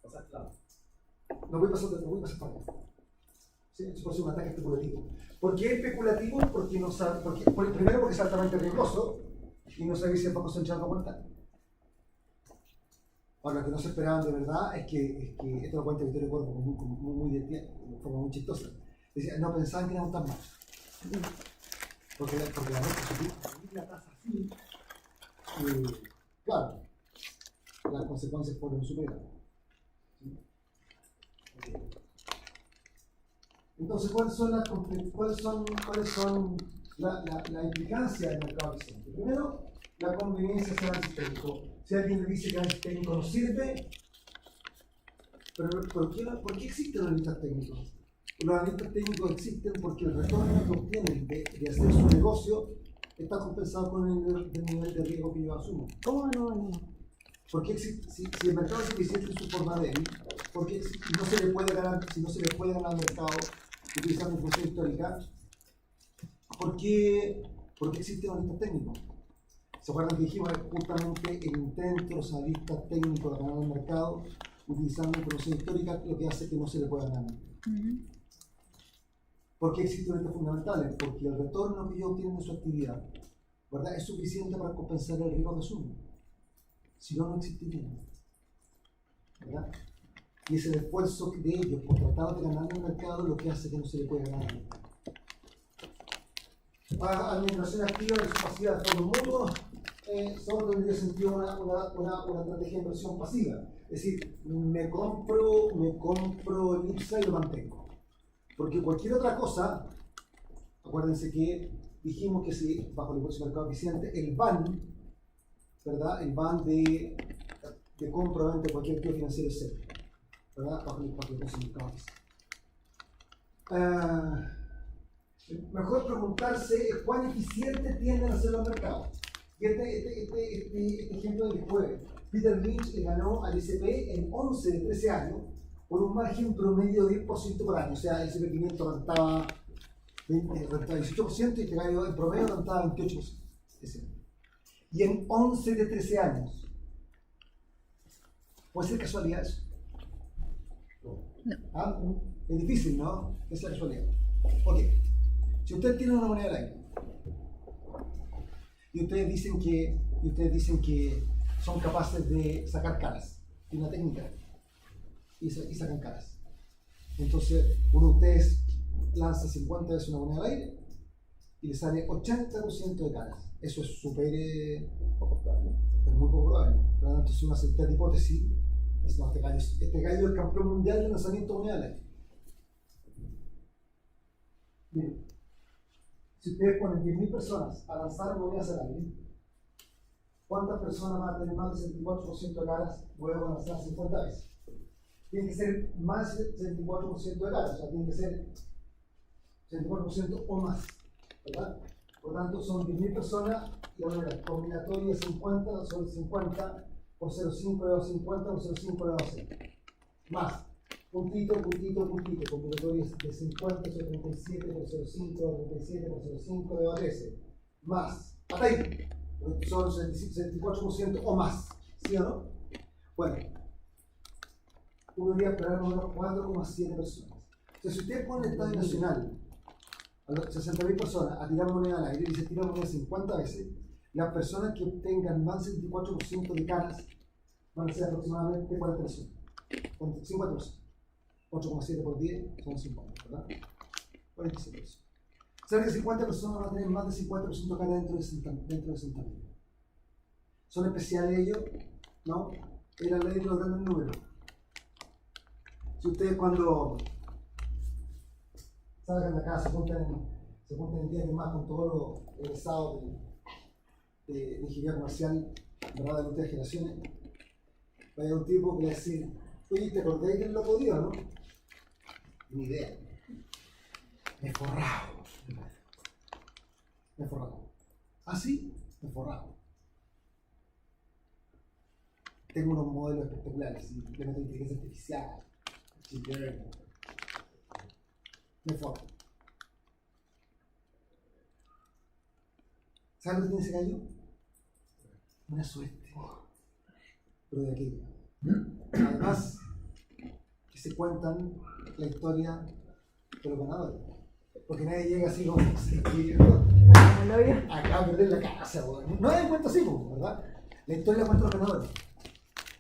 S6: O sea, claro.
S4: No voy a pasar para allá. ¿Sí? Eso puede ser un ataque especulativo. ¿Por qué especulativo? Primero porque es altamente riesgoso y no sabe si el Banco Central va a aguantar. Ahora, lo que no se esperaban de verdad es que esto lo cuenta Vittorio Cuervo de forma muy chistosa. Decía, no pensaban que eran tan mal. Porque la noche subir la tasa así, claro, las consecuencias fueron superadas. ¿Sí? Okay. Entonces, ¿cuáles son la implicancia del mercado eficiente? Primero, la conveniencia del análisis técnico. Si alguien le dice que el análisis técnico no sirve, pero ¿por qué existen los analistas técnicos? Los analistas técnicos existen porque el retorno que obtienen de hacer su negocio está compensado con el nivel de riesgo que yo asumo.
S1: ¿Cómo no?
S4: Porque si el mercado es eficiente en su forma de él, porque si no se le puede ganar al mercado utilizando información histórica, ¿por qué existen analistas técnicos? ¿Se acuerdan que dijimos justamente el intento de los analistas técnicos de ganar el mercado utilizando información histórica lo que hace que no se le pueda ganar? ¿Por qué existen analistas fundamentales? Porque el retorno que ellos obtienen de su actividad, ¿verdad?, es suficiente para compensar el riesgo que asumen. Si no, no existirían. ¿Verdad? Y es el esfuerzo de ellos por tratar de ganar el mercado lo que hace que no se le pueda ganar. Para administración activa y su pasiva de fondos mutuos, solo tendría sentido una estrategia de inversión pasiva. Es decir, me compro el IPSA y lo mantengo. Porque cualquier otra cosa, acuérdense que dijimos que si bajo el impuesto de mercado eficiente, el BAN, ¿verdad? El BAN de compra o venta de cualquier activo financiero es cero, ¿verdad? Bajo el impuesto de mercado eficiente. Mejor preguntarse cuán eficiente tienden a ser los mercados. Y este ejemplo del jueves, Peter Lynch le ganó al S&P en 11 de 13 años por un margen promedio de 10% por año. O sea, el S&P 500 rentaba 18% y este gallo en promedio rentaba 28%. Y en 11 de 13 años. ¿Puede ser casualidad eso?
S2: No.
S4: ¿Ah? Es difícil, ¿no? Esa es la casualidad. Ok. Si ustedes tienen una moneda al aire y ustedes dicen que son capaces de sacar caras, tienen una técnica y sacan caras, entonces uno de ustedes lanza 50 veces una moneda al aire y le sale 80% de caras. Eso es súper poco probable, es muy poco probable. Pero entonces uno acepta la hipótesis, dice, no, este gallo es el campeón mundial de lanzamiento de moneda al aire. Bien. Si ustedes ponen 10.000 personas a lanzar monedas al aire, ¿cuántas personas van a tener más del 74% de caras luego de lanzar 50 veces? Tiene que ser más del 74% de caras, o sea, tiene que ser 74% o más, ¿verdad? Por lo tanto, son 10.000 personas y ahora la combinatoria 50 sobre 50 por 0,5 elevado a 50 por 0,5 elevado a 6. Más, puntito, combinatoria de 50 sobre 37 por 0,5 por 37 por 0,5 elevado a 13. Más, hasta ahí, son 64% o más, ¿sí o no? Bueno, uno debería esperar unos 4,7 personas. Entonces, si usted pone el Estadio Nacional a las 60.000 personas a tirar moneda al aire y se tira moneda 50 veces, las personas que obtengan más del 74% de caras van a ser aproximadamente 40 personas. 50 personas. 8,7 por 10 son 50, ¿verdad? 47 personas. Cerca de 50 personas van a tener más del 50% de caras dentro de Santander. ¿Son especiales ellos? ¿No? Es la ley de los grandes números. Si ustedes cuando salgan de acá se juntan el día que más con todos los egresados de ingeniería comercial, ¿verdad? De muchas generaciones, va a haber un tipo que va a decir, oye, ¿te acordáis del loco Dios, no? Ni idea. Me he forrado. Me he forrado. ¿Ah, sí? Me he forrado. Tengo unos modelos espectaculares, ¿sí? De inteligencia artificial, me forro. ¿Sabes lo que tiene ese gallo? Una suerte. Pero de aquella. Además, que se cuentan la historia de los ganadores. Porque nadie llega así como acá a perder la casa. No hay cuenta así, ¿verdad? La historia la cuentan los ganadores.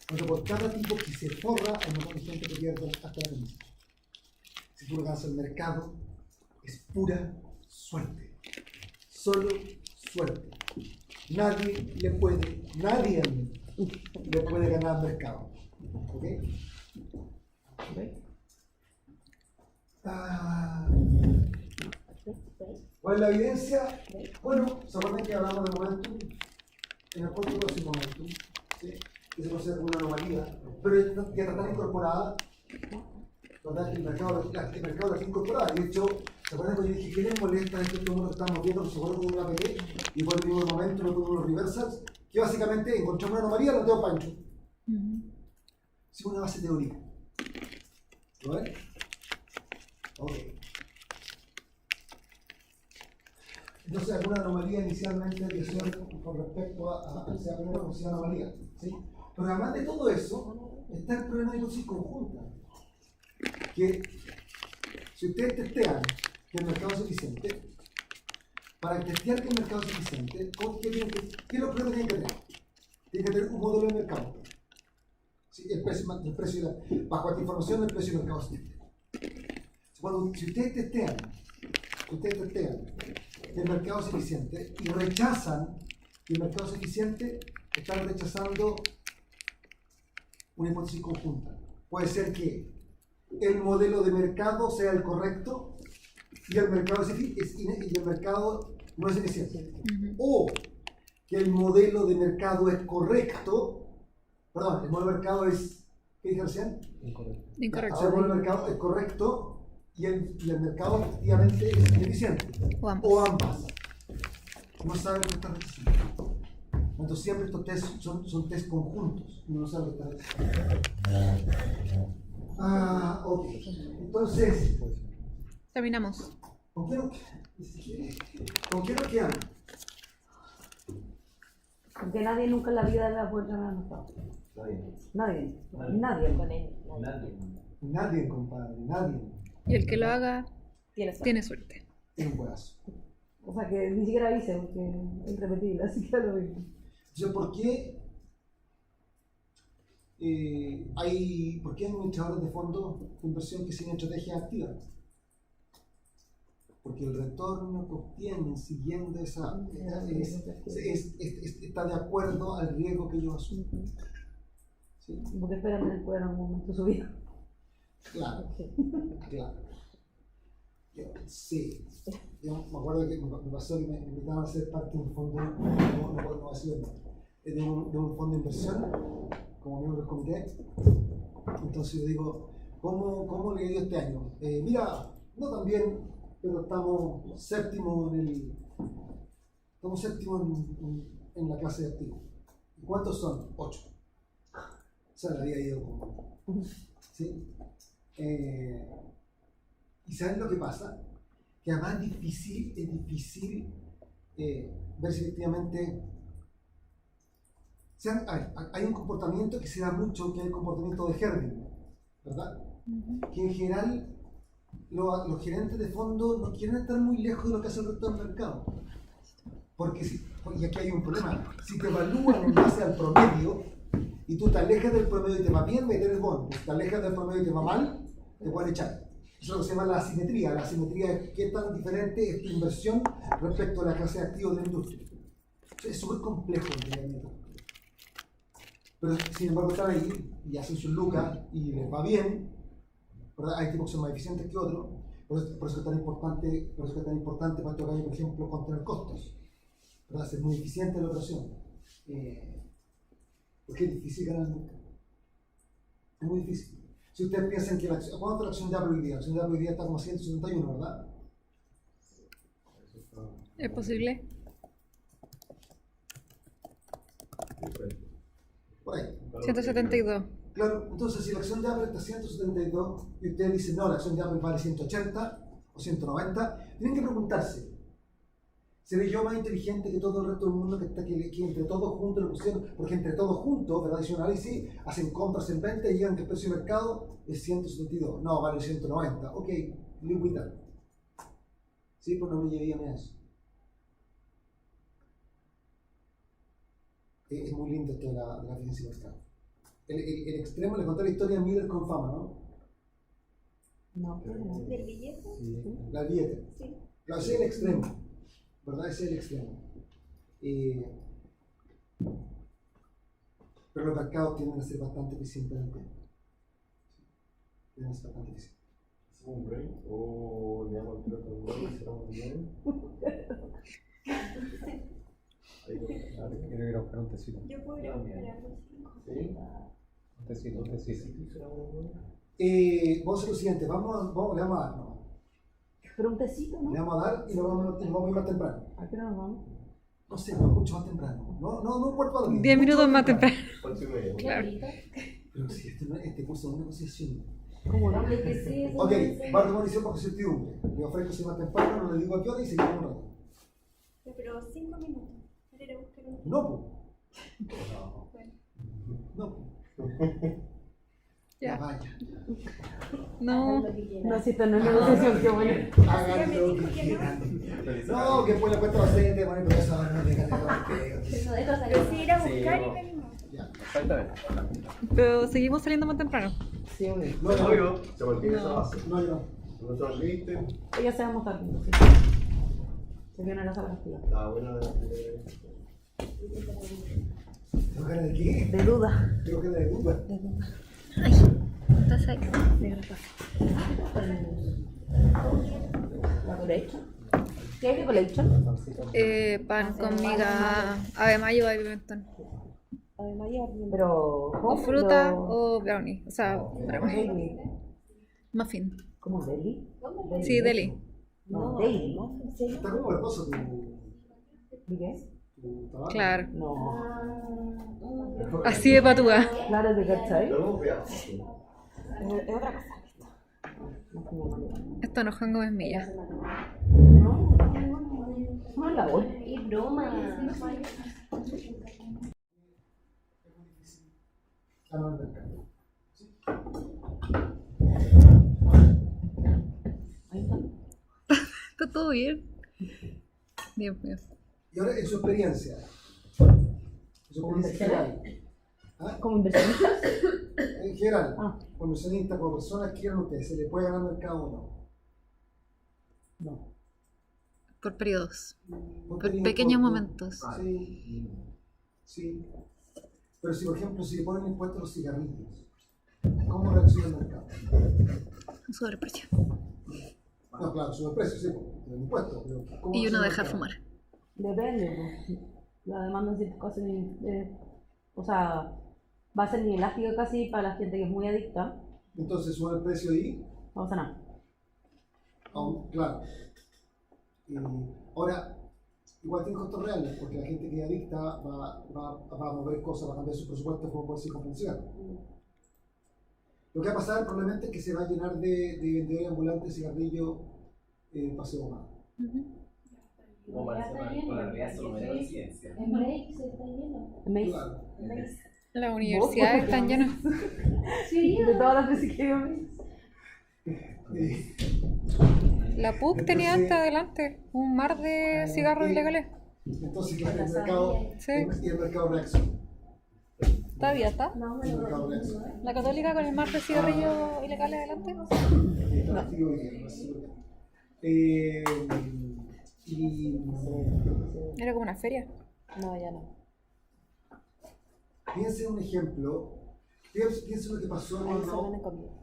S4: Cuando por cada tipo que se forra, hay un montón de gente que pierde hasta la camisa. Si tú lo ganas el mercado, es pura suerte. Solo suerte. Nadie le puede ganar al mercado. ¿Ok? ¿Cuál es la evidencia? Bueno, se acuerdan que hablamos de momentum en el corto próximo momentum, ¿sí? Que se considera como una anomalía, pero que está tan incorporada, ¿verdad? Que el mercado la tiene incorporada. De hecho, ¿se acuerdan cuando yo dije qué les molesta este número que estamos viendo? Se acuerdan con una APT y después tuvimos el momento, no tuvimos los reversals, que básicamente encontramos una anomalía, no tengo pancho. Es una base teórica. ¿Lo ven? Ok. Entonces, alguna anomalía inicialmente que sea con respecto a sea primero que sea anomalía, ¿sí? Pero además de todo eso, está el problema de hipótesis conjunta. Que si ustedes testean que el mercado es eficiente, para testear que el mercado es eficiente, ¿qué es lo primero que tienen que tener? Tienen que tener un modelo de mercado. ¿Sí? El precio bajo esta información, el precio del mercado es eficiente. Si ustedes testean que el mercado es eficiente y rechazan que el mercado es eficiente, están rechazando una hipótesis conjunta. Puede ser que el modelo de mercado sea el correcto y el mercado, y el mercado no es eficiente. O que el modelo de mercado es correcto, perdón, el modelo de mercado es, ¿qué dije recién?
S2: Incorrecto.
S4: El modelo de mercado es correcto y el mercado efectivamente es ineficiente. O ambas. No saben lo que están diciendo. Entonces siempre estos test son test conjuntos. No saben lo que están diciendo. Ok. Entonces,
S2: Terminamos.
S4: ¿con qué nos quedamos?
S1: Porque nadie nunca en la vida de la vuelta a nosotros. Nadie.
S4: Nadie, compadre, nadie.
S2: Y el que lo haga
S3: Tiene
S2: suerte.
S4: Tiene un pedazo.
S1: O sea que ni siquiera avise porque es irrepetible, así que lo mismo.
S4: Entonces, ¿por qué hay administradores de fondos de inversión que siguen estrategias activas? Porque el retorno que obtienen siguiendo esa está de acuerdo al riesgo que ellos asumen. ¿Sí?
S1: Porque esperan el poder en algún momento de su vida.
S4: Claro. Sí. Yo me acuerdo que me pasó que me invitaron a ser parte de un fondo, no ha sido de un fondo de inversión, como miembro del comité. Entonces yo digo, ¿cómo le he ido este año? Mira, no tan bien, pero estamos séptimo en Estamos séptimos en la clase de activos. ¿Y cuántos son? 8. O sea, la había ido como... ¿Sí? ¿Y saben lo que pasa? Que además es difícil ver si efectivamente... hay un comportamiento que se da mucho, que es el comportamiento de Herding, ¿verdad? Que en general los gerentes de fondo no quieren estar muy lejos de lo que hace el resto del mercado. Porque y aquí hay un problema, si te evalúan en base al promedio y tú te alejas del promedio y te va bien, meter el bono. Si te alejas del promedio y te va mal, te pueden echar. Eso es lo que se llama la asimetría. La asimetría es qué tan diferente es tu inversión respecto a la clase de activos de la industria. Es súper complejo el entendimiento. Pero sin embargo están ahí y hacen sus lucas y les va bien, ¿verdad? Hay tipos que son más eficientes que otros, por eso es tan importante para estos gallos, por ejemplo, contener costos, ¿verdad? Ser muy eficiente en la operación. Porque es difícil ganar el mercado. Es muy difícil. Si ustedes piensan que ¿cuánto está la acción de Apple hoy día? La acción de Apple hoy día está como 171, ¿verdad?
S2: ¿Es posible?
S4: Por ahí.
S2: 172.
S4: Claro, entonces si la acción de Apple está 172 y ustedes dicen no, la acción de Apple vale 180 o 190, tienen que preguntarse, ¿seré yo más inteligente que todo el resto del mundo que entre todos juntos lo pusieron? Porque entre todos juntos, ¿verdad? Hicieron un análisis, hacen compras en venta y llegan que el precio de mercado es 172. No, vale 190. Ok, live with that. Sí, pues no me llevé a eso. Es muy lindo esto de la eficiencia de mercado. El extremo, le conté la historia de Miller con fama, ¿no?
S1: No,
S3: ¿Del billete?
S5: Sí.
S4: La billete.
S3: Sí.
S4: Claro, ese es el extremo, ¿verdad? Ese es el extremo. Pero los mercados tienden a ser bastante eficientes en el tiempo. Tienden a ser bastante eficientes.
S7: ¿Hacemos un break o le damos el piloto a un break y cerramos el video?
S5: Quiero ir a buscar un tecito.
S3: Yo puedo ir a buscar algo.
S7: ¿Sí?
S5: Un tecito, un tecito.
S4: Vamos a hacer lo siguiente, le vamos a dar, no.
S1: Pero un tecito, ¿no?
S4: Le vamos a dar y lo vamos a ir más temprano.
S1: ¿A qué hora nos vamos?
S4: No sé, pero mucho más temprano. No un cuarto de
S2: 10 minutos más temprano.
S7: 8:30.
S2: Claro.
S4: Pero si este curso es una negociación.
S1: ¿Cómo no?
S3: Aunque que sí, eso
S4: Ok,
S3: no sé.
S4: va a tomar decisión bajo certidumbre. Le ofrezco ser más temprano, no le digo a qué hora y seguimos un rato.
S3: Pero 5 minutos. Para ir a buscar un...
S4: No, pues.
S3: Bueno.
S4: No, pues.
S2: Ya.
S4: Vaya.
S2: No.
S3: Haz lo que quieras.
S1: No, si esto no es negociación, qué bueno.
S4: Hagan lo que quieran. No, que después la cuenta docente, bueno, pero eso no deja de
S3: No dejo salir.
S8: Pero sí ir a buscar
S4: Sí,
S8: y venimos.
S4: Ya.
S5: Exactamente.
S2: Pero seguimos saliendo más temprano.
S1: Sí, obvio.
S4: No,
S7: Se mantiene esa base.
S4: no, yo no.
S7: No son 20.
S1: Ella se va a montar. Sí. Se viene a la sala activa.
S7: Está buena.
S4: ¿Tengo cara de qué?
S1: De duda.
S4: Tengo cara de duda.
S2: Ay, estás ahí.
S1: ¿La colecha? ¿Qué hay de colecha?
S2: Pan con miga, ave mayo y pimentón.
S1: Pero...
S2: O fruta o brownie. O sea, brownie.
S1: Deli.
S2: Muffin.
S1: ¿Cómo deli?
S2: Sí, deli.
S1: No, deli.
S4: Está como hermoso
S1: ¿Y qué?
S4: tu tabaco.
S2: Claro.
S1: No.
S2: Así de patúa.
S1: Claro, ¿de cachai?
S7: Pero vamos a
S1: Es otra cosa. No como marihuana.
S2: Esto no es Juan Gómez Milla.
S1: No, no es la voz.
S3: ¡Qué broma!
S4: Ah, no, el mercado.
S1: Ahí está.
S2: Está todo bien. Dios mío.
S4: Y ahora, en su experiencia general, ¿ah?
S1: ¿Como inversionistas?
S4: En general,
S1: Ah.
S4: como inversionista, como personas, ¿quieren ustedes? ¿Se le puede ganar mercado o no?
S1: No.
S2: Por periodos. Por
S4: Pequeños
S2: pequeños
S4: cortos.
S2: momentos.
S4: Sí, sí. Pero si, por ejemplo, si le ponen impuestos a los cigarrillos, ¿cómo reacciona el mercado?
S2: Sube el precio.
S4: No, claro, sube el precio, sí, el impuesto. Pero ¿cómo
S2: Y uno
S4: reacciona el
S2: deja de
S4: mercado?
S2: fumar.
S1: Depende. Pues. La demanda en ciertas cosas, o sea, va a ser inelástica casi para la gente que es muy adicta.
S4: Entonces sube el precio y,
S1: No pasa nada.
S4: claro. Ahora, igual tiene costos reales, porque la gente que es adicta va a mover cosas, va a cambiar su presupuesto como por circunstancias. Lo que va a pasar probablemente es que se va a llenar de vendedores ambulantes de cigarrillos el paseo humano.
S6: Como parece con la realidad solo me da coincidencia.
S3: En break se está lleno.
S4: Claro.
S2: Las universidades están llenas.
S3: Sí,
S1: De todas las veces que yo
S2: La PUC tenía hasta adelante un mar de cigarros ilegales.
S4: Entonces, claro, el mercado,
S2: Sí.
S4: y el mercado reacciona.
S2: Todavía está.
S3: no me
S4: El
S3: lo
S4: mercado reacciona.
S2: La Católica con el mar de cigarrillos ilegales adelante.
S4: Está activo hoy día, no sé por qué. Y
S2: Era como una feria.
S1: No, ya no.
S4: piensen un ejemplo, piensen lo que pasó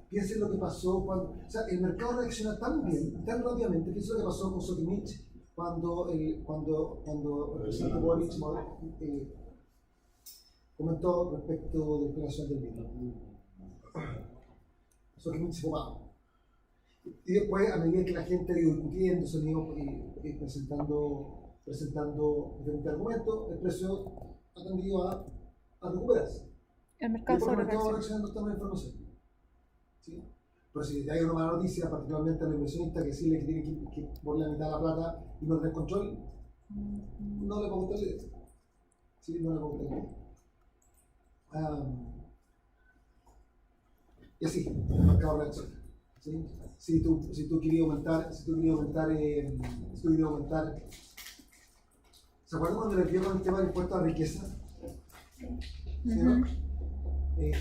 S4: piensen lo que pasó cuando, o sea, el mercado reacciona tan bien, tan rápidamente, piensen lo que pasó con Sokimich cuando el presidente Boric comentó respecto de la creación del vino. Sokimich se fumaba. Y después, a medida que la gente iba discutiendo, se iba presentando diferentes argumentos, el precio ha tendido a recuperarse.
S2: El
S4: Y
S2: mercado
S4: por el
S2: sobre
S4: mercado
S2: reacción.
S4: reaccionando a esta información. ¿Sí? Pero si hay una mala noticia, particularmente a los inversionistas que sí le tienen que por la mitad de la plata y no tener control, no le puedo gustar la idea. ¿Sí? No le puedo gustar la idea. Y así, el mercado reacciona. ¿Sí? Si tú querías aumentar, ¿se acuerdan cuando le dieron el tema del impuesto a la riqueza? ¿Sí, no?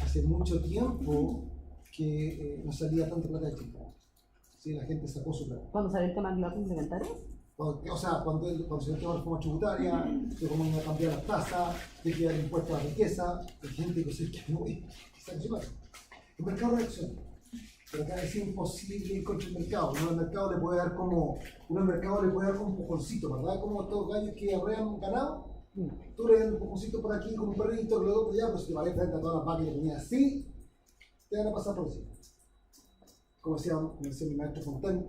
S4: Hace mucho tiempo que no salía tanta plata de Chile. ¿Sí? La gente sacó su plata.
S1: ¿Cuándo salió el tema de los complementarios?
S4: Cuando se le dio la reforma tributaria, de cómo iban a cambiar las tasas, de que iba el impuesto a la riqueza, de gente que se que no, que saca su plata. El mercado reacciona. Pero acá es imposible ir contra el mercado. Uno al mercado le puede dar como un pujoncito, ¿verdad? Como estos gallos que arrean ganado. Tú le das un pujoncito por aquí con un perrito, le das por allá, pero si te parece frente a todas las vacas que tenías así, te van a pasar por encima. Como decía mi maestro Fontaine,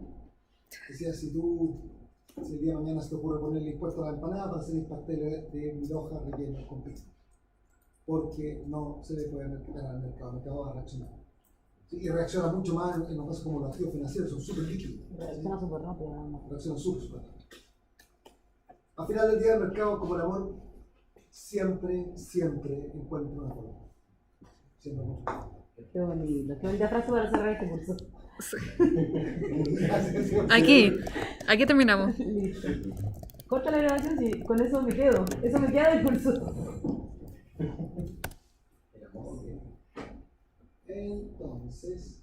S4: decía, si el día de mañana se te ocurre ponerle impuesto a la empanada, van a hacer pasteles de mil hojas rellenos con pizza. Porque no se le puede ganar al mercado, el mercado va a reaccionar. ¿Sí? Y reacciona mucho más en los casos como los activos financieros, son súper líquidos.
S1: Reacciona súper rápido. ¿No?
S4: Reacciona súper rápido. Al final del día, el mercado, como el amor, siempre encuentra una forma. Siempre encuentra una forma.
S1: Qué bonito. Qué bonita frase para cerrar este curso.
S2: Aquí terminamos.
S1: Listo. Corta la grabación, sí, con eso me quedo. Eso me queda del curso.
S4: Entonces,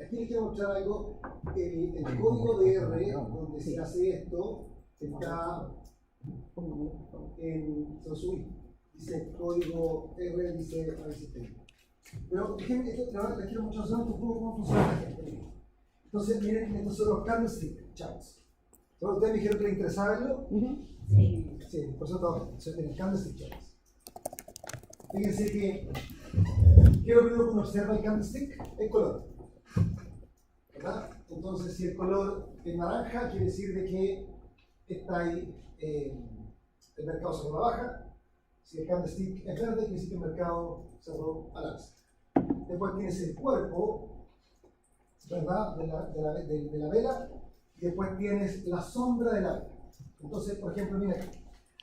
S4: aquí les quiero mostrar algo. El código de R, donde se hace esto, está en. Se lo subí. Dice código R, dice. A ver si tengo. Pero les quiero mostrar un poco cómo funciona la gente. Entonces, miren, estos son los candlesticks, chavos. ¿Ustedes me dijeron que les interesaba verlo? Sí, por eso todo. Miren, candlestick, chavos. Fíjense que quiero primero que uno observa el candlestick, el color. ¿Verdad? Entonces, si el color es naranja, quiere decir de que está ahí el mercado cerró a la baja. Si el candlestick es verde, quiere decir que el mercado cerró al alza. Después tienes el cuerpo, ¿verdad? De la vela, y después tienes la sombra de la vela. Entonces, por ejemplo, mira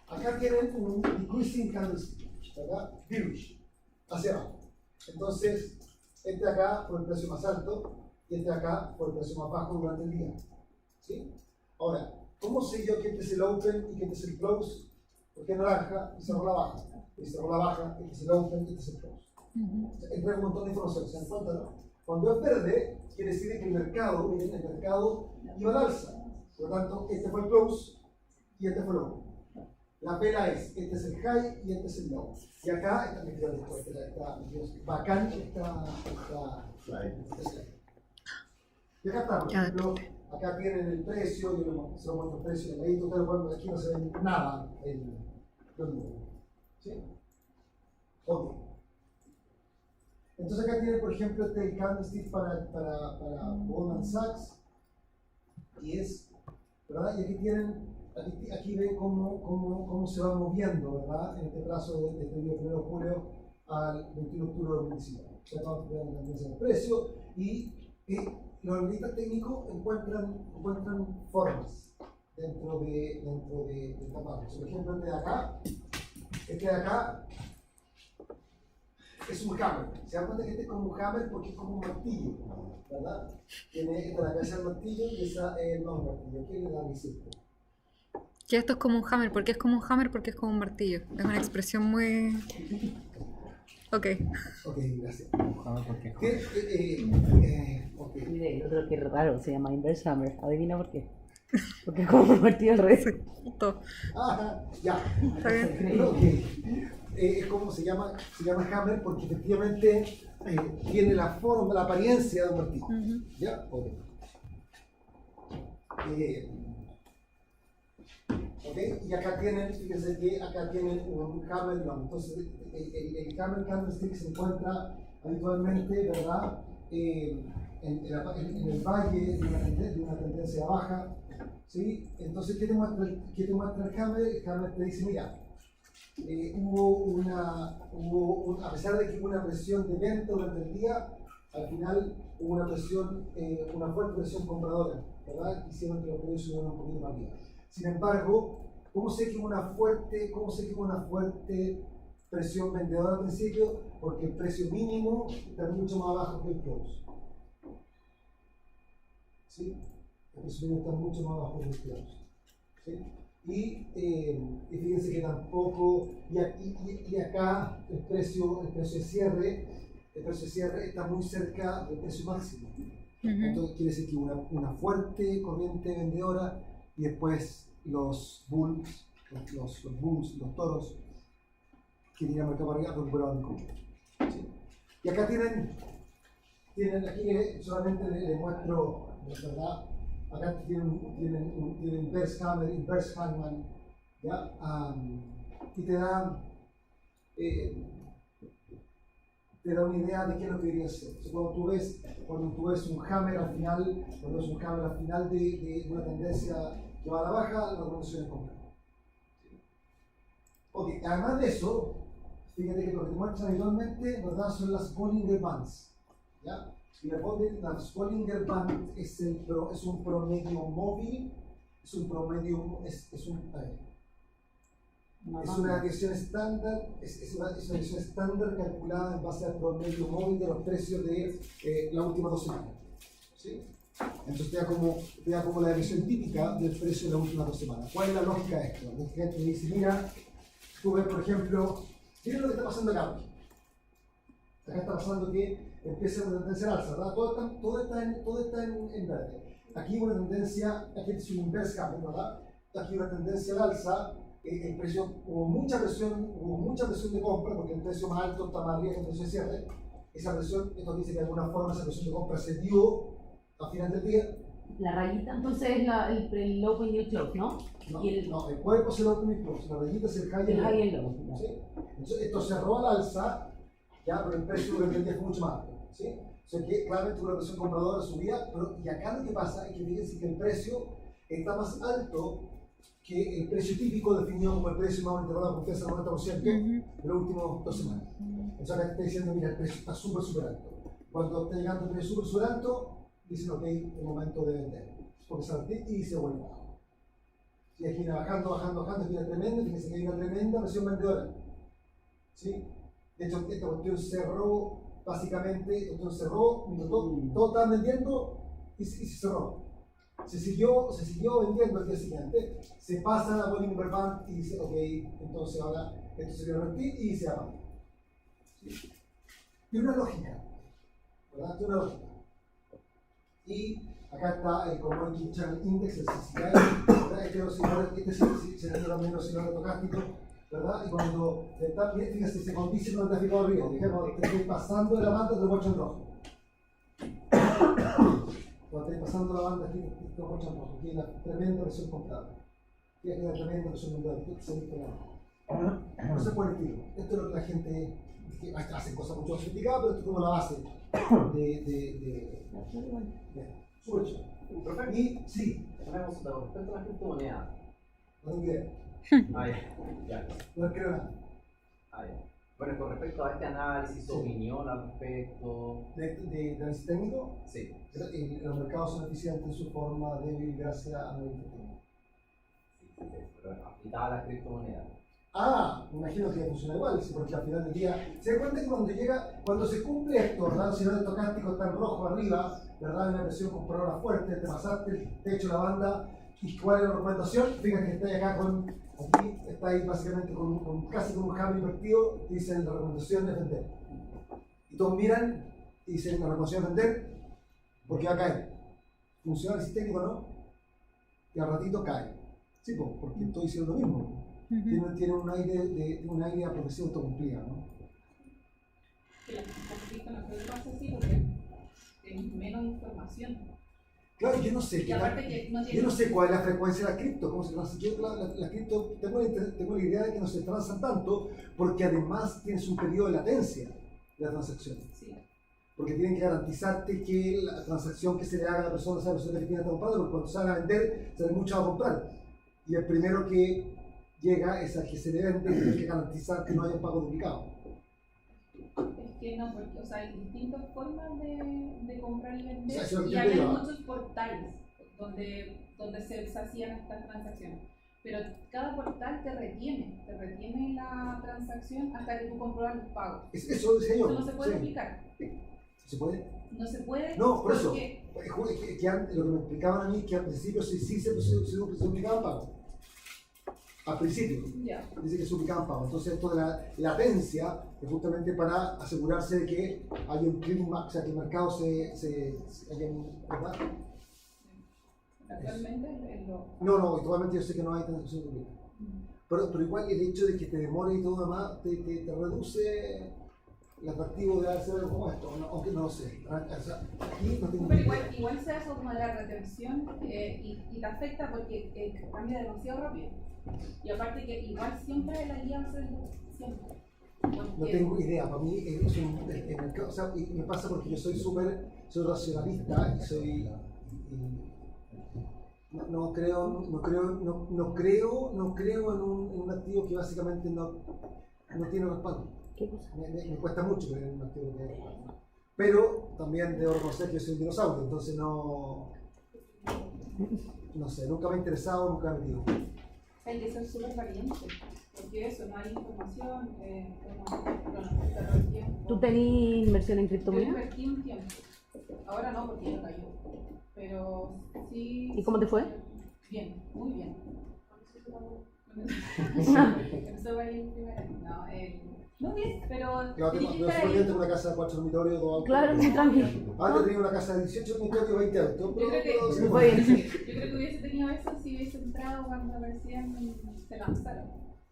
S4: acá tienen un decreasing candlestick, ¿verdad? Bearish, hacia abajo. Entonces, este acá fue el precio más alto y este acá fue el precio más bajo durante el día. ¿Sí? Ahora, ¿cómo sé yo que este es el open y que este es el close? Porque es naranja y cerró la baja. Y cerró la baja, este es el open y este es el close. Entra un montón de información, ¿se dan cuenta, no? Cuando es verde, quiere decir que el mercado, miren, el mercado iba al alza. Por lo tanto, este fue el close y este fue el open. La vela es, este es el high y este es el low. Y acá está metido después, está bacán, está y acá está, por ejemplo, acá tienen el precio, yo se lo muestro el precio de ahí, ustedes lo aquí no se ve nada los números. ¿Sí? Ok. Entonces acá tienen, por ejemplo, este candlestick para Goldman Sachs, y es, ¿verdad? Y aquí tienen aquí ven cómo se va moviendo, ¿verdad? En este plazo desde el 1 de julio al 21 de octubre de 2019. O sea, vamos a ver la tendencia del precio y los analistas técnicos encuentran formas dentro de esta parte. Por ejemplo, este de acá es un hammer. Se dan cuenta que este es como un hammer porque es como un martillo, ¿verdad? Tiene esta la cabeza del martillo y esa es el más martillo. ¿Qué le da mi círculo?
S2: Que esto es como un hammer. ¿Por qué es como un hammer? Porque es como un martillo. Es una expresión muy... Ok.
S4: Ok, gracias.
S5: Porque
S4: Ok.
S1: Mire, el otro que es raro, se llama Inverse Hammer. Adivina por qué. Porque es como un martillo al revés.
S2: Justo.
S4: Ajá, ya.
S2: Está bien.
S4: Ok. Es como se llama hammer porque efectivamente tiene la forma, la apariencia de un martillo. ¿Ya? Ok. Ok, y acá tienen, fíjense que acá tienen un hammer, no, entonces el hammer candlestick se encuentra habitualmente, ¿verdad? En el valle de una tendencia baja, ¿sí? Entonces, ¿qué te muestra el hammer? El hammer te dice, mira, a pesar de que hubo una presión de venta durante el día, al final hubo una fuerte presión compradora, ¿verdad? Hicieron que los precios subieran un poquito más arriba. Sin embargo, ¿cómo sé que hubo una fuerte presión vendedora al principio? Porque el precio mínimo está mucho más bajo que el close. ¿Sí? El precio mínimo está mucho más bajo que el close. ¿Sí? Y fíjense que tampoco, y acá el precio de cierre está muy cerca del precio máximo. Entonces quiere decir que una fuerte corriente vendedora y después los bulls, los toros, que tiran mercado para arriba recuperaron como. ¿Sí? Y acá tienen aquí solamente les muestro, ¿verdad? Acá tienen inverse hammer, inverse hangman, ¿ya? Y te da una idea de qué es lo que debería ser. O sea, cuando tú ves un hammer al final, de una tendencia que va a la baja, la recomendación es comprar. Ok, además de eso, fíjate que lo que te muestran habitualmente, ¿verdad? Son las Bollinger Bands, ¿ya? Y las Bollinger Band es un promedio móvil, es una desviación estándar, es una desviación estándar calculada en base al promedio móvil de los precios de las últimas 2 semanas. ¿Sí? Entonces te da como la desviación típica del precio de las últimas 2 semanas. ¿Cuál es la lógica de esto? La lógica te dice, mira, tú ves, por ejemplo, mira lo que está pasando acá. Acá está pasando que empieza una tendencia al alza, ¿verdad? Todo está en verde. Aquí una tendencia, aquí es un inverse hammer, ¿verdad? Aquí una tendencia al alza. El precio, hubo mucha presión de compra porque el precio más alto está más arriba que el precio de cierre. Esa presión, esto dice que de alguna forma esa presión de compra se dio al final del día.
S1: La rayita entonces es el open y el close, ¿no?
S4: No, el cuerpo es el open y el close, la rayita es el high y el low. ¿Sí? Entonces esto cerró al alza, ya, pero el precio durante el día fue mucho más alto. ¿Sí? O sea que claramente una presión compradora subía, y acá lo que pasa es que fíjense que el precio está más alto que el precio típico definido como el precio más intervalo de confianza del 90% de los últimos 2 semanas. Entonces acá está diciendo, mira, el precio está súper alto. Cuando está llegando el precio súper alto, dicen, ok, es momento de vender. Porque sale y se vuelve bajo. Y aquí viene bajando, aquí viene tremenda, fíjense que hay una tremenda presión vendedora. ¿Sí? De hecho, esta cuestión cerró, básicamente, todos estaban vendiendo y se cerró. Se siguió vendiendo el día siguiente, se pasa a la Bollinger Band y dice, ok, entonces ahora esto se va a revertir y se apaga. ¿Sí? Tiene una lógica, ¿verdad? Tiene una lógica. Y acá está el Commodity Channel Index, el CCI, ¿verdad? Este se también los osciladores estocásticos, ¿verdad? Y cuando está, fíjense, se condice con el gráfico arriba, digamos, te estoy pasando de la banda del bocho en rojo. Cuando estáis pasando la banda aquí, esto es en rojo, aquí hay una tremenda presión comprada. Aquí hay una tremenda presión vendedora, aquí se ve no se puede decir. Esto es lo que la gente hace cosas mucho más sofisticadas, pero esto es como la base de súper chévere.
S6: Perfecto.
S4: Y sí.
S6: Una consulta con respecto a las criptomonedas.
S4: No tengo idea.
S6: Ah, ya.
S4: No creo nada.
S6: Ah, ya. Bueno, con respecto a este análisis, su opinión al respecto.
S4: De análisis técnico,
S6: Sí.
S4: los mercados son eficientes en su forma débil gracias a la inflación.
S6: Sí, pero aplicada a las criptomonedas.
S4: Ah, me imagino que funciona igual, sí, porque al final del día se da cuenta que cuando se cumple esto, ¿verdad? Si no el estocástico está en rojo arriba, ¿verdad? Hay una presión compradora fuerte, te pasaste el techo de la banda, ¿y cuál es la recomendación? Fíjate que estáis acá aquí estáis básicamente casi con un jab invertido, te dicen la recomendación es vender. Y todos miran y dicen la recomendación es vender porque va a caer. Funciona el sistémico, ¿no? Y al ratito cae. Sí, pues, porque estoy diciendo lo mismo. Tiene un aire a profecía autocumplida, ¿no?
S1: Que la conflicto no creo que pase así porque tenés menos información.
S4: Claro, yo no sé.
S1: Y aparte que no tiene...
S4: Yo no sé cuál es la frecuencia de la cripto, cómo se transa. Yo la cripto, tengo la idea de que no se transan tanto porque además tienes un periodo de latencia de la transacción.
S1: Sí.
S4: Porque tienen que garantizarte que la transacción que se le haga a la persona, esa persona que tiene que comprando, porque cuando sale a vender, sale mucho a comprar. Y el primero que llega es al que se le vende y tiene que garantizar que no haya un pago duplicado.
S1: Es que no, porque o sea, hay distintas formas de comprar y vender,
S4: O sea, eso
S1: y
S4: yo
S1: había
S4: digo,
S1: muchos portales donde se hacían estas transacciones. Pero cada portal te retiene la transacción hasta que tú compruebas los pagos.
S4: Eso decía yo.
S1: Eso no se puede
S4: Sí.
S1: duplicar.
S4: ¿Se puede?
S1: No se puede.
S4: No, por eso.
S1: porque-
S4: Que antes, lo que me explicaban a mí, que al principio sí se duplicaban pagos. Al principio.
S1: Ya.
S4: Dice que se duplicaban pagos. Entonces, esto de la latencia es justamente para asegurarse de que haya un clearing, o sea, que el mercado haya un. ¿Verdad?
S1: Actualmente es lo...
S4: No, actualmente yo sé que no hay transacción duplicada. Pero igual el hecho de que te demore y todo lo demás te reduce el atractivo de hacer algo como esto, aunque no lo sé. O sea, aquí no tengo
S1: Pero
S4: idea.
S1: igual se hace como la retención y te afecta porque cambia demasiado rápido. Y aparte que igual siempre la guía va a ser siempre.
S4: No
S1: Porque-
S4: tengo idea, para mí es el mercado, o sea, y me pasa porque yo soy racionalista y soy, no creo en un activo que básicamente no tiene respaldo.
S8: ¿Qué cosa?
S4: Me cuesta mucho creer en un activo que tiene respaldo. Pero también debo reconocer que yo soy un dinosaurio, entonces no sé, nunca me ha interesado, nunca me he metido.
S1: Hay que ser súper valiente, porque eso, no hay información, no todo el tiempo.
S8: ¿Tú tenías inversión en
S1: Yo
S8: criptomonedas?
S1: invertí un tiempo, ahora no porque ya cayó, pero sí...
S8: ¿Y cómo te fue?
S1: Bien, muy bien. Empezó a ir primero, no bien, pero...
S4: Claro,
S1: tienes que
S4: yo
S1: estar
S4: soy
S1: ahí.
S4: tengo una casa de 4 dormitorios, 2 autos.
S8: Claro, muy tranquilo.
S4: Antes tenía una casa de 18 dormitorios, 20 autos.
S1: Yo creo que-
S4: pero-
S8: Muy bien, sí.
S1: Yo creo que hubiese tenido eso si hubiese entrado cuando recién se lanzaron.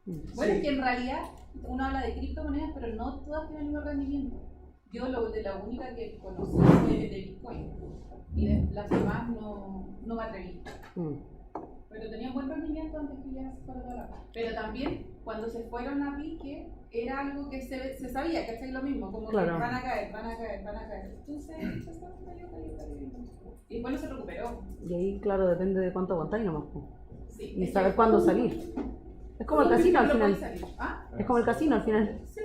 S1: Bueno,
S4: Sí.
S1: es que en realidad uno habla de criptomonedas, pero no todas tienen el mismo rendimiento. Yo de la única que conocí fue de Bitcoin y de las demás no me atreví. Pero tenían buen rendimiento antes que ya se fuera toda la... Pero también cuando se fueron a pique era algo que se sabía, que es lo mismo, como
S8: Claro.
S1: que van a caer. Entonces, cayó. Y después no se recuperó.
S8: Y ahí, claro, depende de cuánto aguantáis nomás. Po.
S1: Sí,
S8: Y
S1: es
S8: saber
S1: que-
S8: cuándo salir. Es como el casino al
S1: Pero puede
S8: final.
S1: salir. ¿Ah?
S8: Es como el casino al final.
S1: Sí.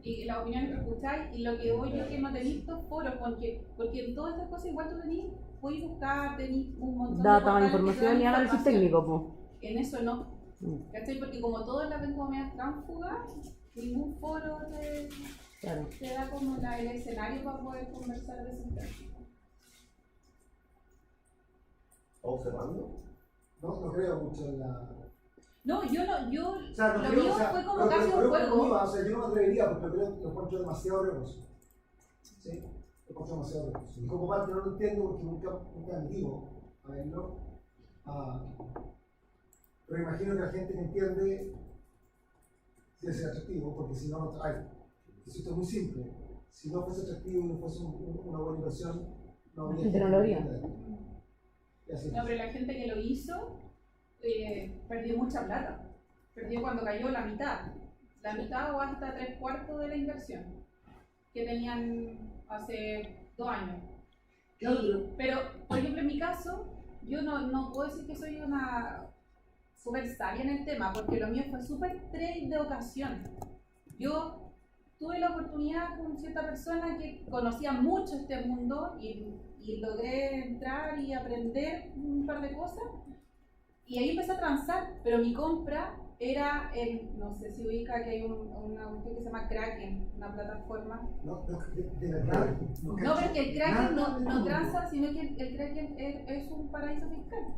S1: Y las opiniones que escucháis y lo que voy yo que no tenéis estos foros, porque en todas estas cosas igual tú tenéis, podéis buscar, tenéis un montón de
S8: Data,
S1: portales que te
S8: información
S1: dan
S8: y análisis
S1: información.
S8: técnico, po.
S1: En eso no. ¿Cachai? Porque como todos la ven como medias tránsfugas, ningún foro
S8: Claro.
S1: te da como el escenario para poder conversar de ese tema.
S7: ¿Estamos cerrando?
S4: No creo mucho en la.
S1: No, yo
S4: O sea, no
S1: lo
S4: creo,
S1: mío
S4: o sea,
S1: fue como
S4: pero
S1: casi un
S4: creo que
S1: juego.
S4: iba, o sea, yo no me atrevería porque lo encuentro demasiado riesgoso. ¿Sí? Lo encuentro demasiado riesgoso. Y como parte no lo entiendo porque nunca me animo a verlo. Pero imagino que la gente que entiende debe ser atractivo porque si no, no trae. Esto es muy simple. Si no fuese atractivo y no fuese una buena inversión, no habría
S8: gente no lo haría.
S4: Y así.
S1: No, pero la gente que lo hizo perdió mucha plata. Perdió cuando cayó la mitad o hasta 3/4 de la inversión que tenían hace 2 años. Pero, por ejemplo, en mi caso, yo no puedo decir que soy una súper sabia en el tema, porque lo mío fue súper trade de ocasión. Yo tuve la oportunidad con cierta persona que conocía mucho este mundo y logré entrar y aprender un par de cosas. Y ahí empecé a transar, pero mi compra era en, no sé si ubica que hay una cuestión que se llama Kraken, una plataforma.
S4: No, de verdad.
S1: No, pero que el Kraken no transa, sino que el Kraken es un paraíso fiscal.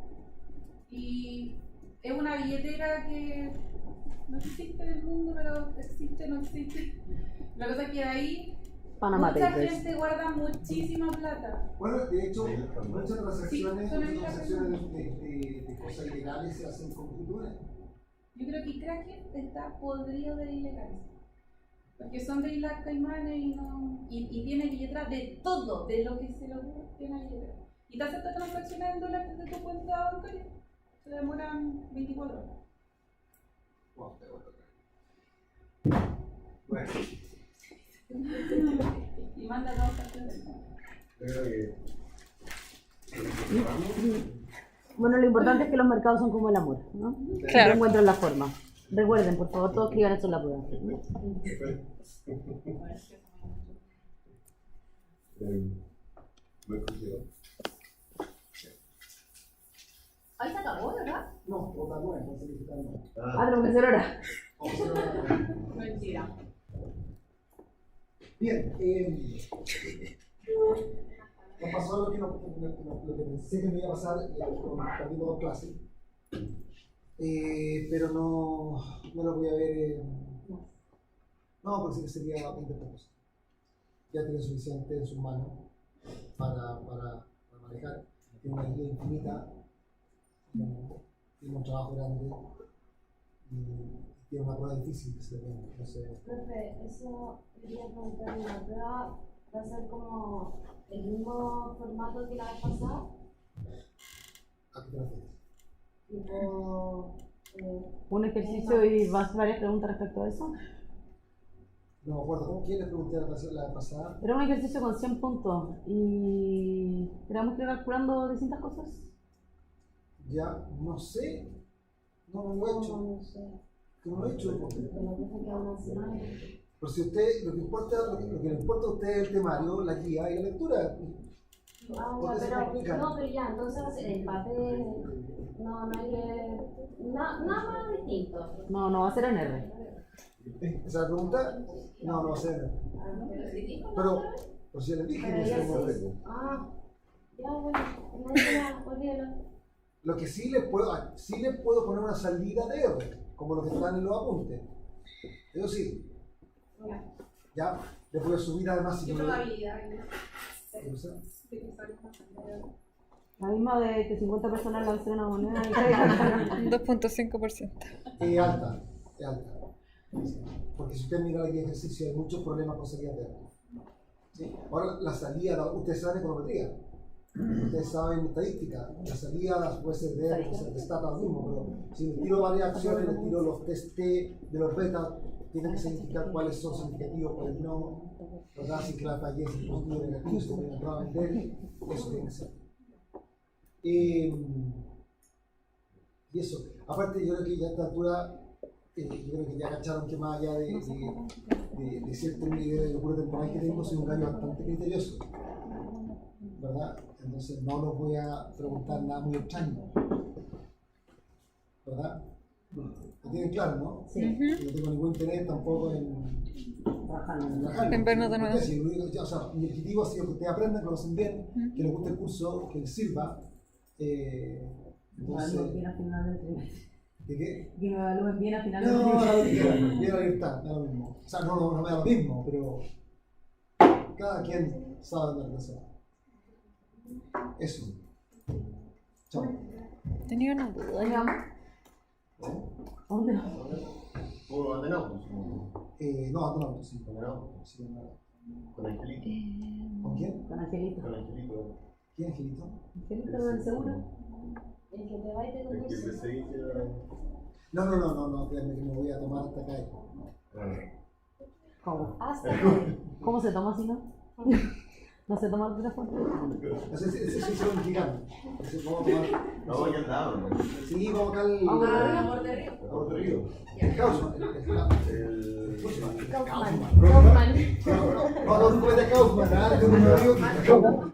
S1: Y es una billetera que no existe en el mundo, pero existe, no existe. La cosa es que ahí
S8: Panama
S1: mucha
S8: Papers.
S1: gente guarda muchísima plata.
S4: Bueno, de hecho, muchas transacciones,
S1: Sí,
S4: de cosas ilegales se hacen con criptomonedas.
S1: Yo creo que Kraken está podrido de ilegales. Porque son de Islas Caimanes y tiene billetera de todo, de lo que se le ocurre, tiene billetera. Y te acepta transacciones en dólares desde tu cuenta bancaria. Se demoran 24 horas.
S7: Bueno,
S1: Y manda dos cartas.
S7: creo que.
S8: Bueno, lo importante es que los mercados son como el amor, ¿no?
S2: Claro.
S8: Siempre encuentran la forma. Recuerden, por favor, todos escriban eso en la prueba.
S7: Me considero.
S3: Ahí se acabó, ¿verdad?
S4: No, otra nueva, entonces digital no.
S8: Ah, tenemos que hacer hora.
S3: Mentira.
S4: Bien, nos pasó lo que pensé que me iba a pasar con el dos clases, pero no lo voy a ver. No, porque sí que sería 20 puntos. Ya tiene suficiente en sus manos para manejar. Tiene una guía infinita, tiene un trabajo grande y tiene una prueba difícil que se le viene.
S3: Profe, eso quería preguntar, ¿la prueba va a ser como el mismo formato que la vez pasada?
S4: ¿A qué te refieres?
S3: Tipo,
S8: Un ejercicio y vas varias preguntas respecto a eso.
S4: No me acuerdo, ¿cómo quién le pregunté la vez pasada?
S8: Era un ejercicio con 100 puntos y teníamos que ir calculando distintas cosas.
S4: Ya, no sé, no lo he hecho.
S3: no sé,
S4: Que no lo he hecho. Porque,
S3: que nos deja que una semana.
S4: pero si usted, lo que le importa a usted es el temario, la guía y la lectura.
S3: Ah,
S4: Porque
S3: ya,
S4: se complica.
S3: pero ya, entonces el papel, no hay nada más distinto.
S8: No va a ser en R.
S4: ¿Esa es la pregunta? No va a ser. Pero si ya le dije,
S3: Pero
S4: no
S3: ya
S4: sé cómo
S3: sí.
S4: hacerlo.
S3: Ya, bueno, no hay nada, olvídalo.
S4: Lo que sí le puedo poner una salida de R, como lo que están en los apuntes. Eso sí. Ya, le puedo subir además si
S1: ¿Qué
S4: no le-
S1: probabilidad hay
S4: ¿Qué cosa?
S1: de que salga una salida?
S8: La misma de que 50 personas lancen una moneda y caigan.
S2: Un 2.5%.
S4: Es alta, es alta. Sí. Porque si usted mira aquí ejercicio, hay muchos problemas con salidas de R. ¿Sí? Ahora, la salida, ustedes saben econometría, ustedes saben estadística, la salida puede ser de R, puede ser de stata, lo mismo, pero si les tiro varias acciones, les tiro los test T de los beta, tienen que significar cuáles son significativos, cuáles no, ¿verdad? Si la fallez es positivo o negativo, si me entraba a vender, eso tiene que ser. Y eso, aparte yo creo que ya a esta altura, yo creo que ya cacharon que más allá de cierto nivel de locura temporal que tengo, soy un gallo bastante criterioso, ¿verdad? Entonces no los voy a preguntar nada muy extraño, ¿verdad? Lo tienen claro, ¿no?
S8: Sí.
S4: No tengo ningún interés tampoco en trabajar.
S2: En vernos de nuevo.
S4: Sí, o sea, mi objetivo ha sido que ustedes aprendan, conocen bien, que les guste el curso, que les sirva. Entonces,
S8: Bien a final del trimestre.
S4: ¿de qué?
S8: Que me evalúen bien a final del
S4: No,
S8: trimestre.
S4: bien la libertad, me da lo mismo. O sea, no me da lo mismo, pero cada quien sabe lo que hacer. Eso. Chao.
S2: Tenía una duda.
S8: ¿Dónde vamos? ¿A dónde vamos?
S7: ¿Cómo andan autos?
S4: No, ando en auto, sí.
S7: ¿Con el auto?
S4: Sí, ando en auto.
S7: ¿Con Angelito?
S4: ¿Con quién?
S8: Con Angelito.
S7: Con Angelito.
S4: ¿Quién, Angelito?
S8: Angelito del seguro.
S3: El que te va y te
S7: El que
S3: conduce.
S7: se dice.
S4: No, créanme que me voy a tomar hasta acá.
S8: ¿Cómo?
S3: Hasta
S8: ¿Cómo se toma si no? No sé tomar de la fuente.
S4: Ese es el mexicano. Ese vamos a tomar.
S7: No, aquí al lado, ¿no?
S4: Sí, vamos acá al.
S3: Amor de Río.
S7: A Puerto Río.
S4: El Kaufman.
S3: Kaufman.
S4: No, no, no, no, no, no, no, no, no, no, no, no, no, no, no, no, no,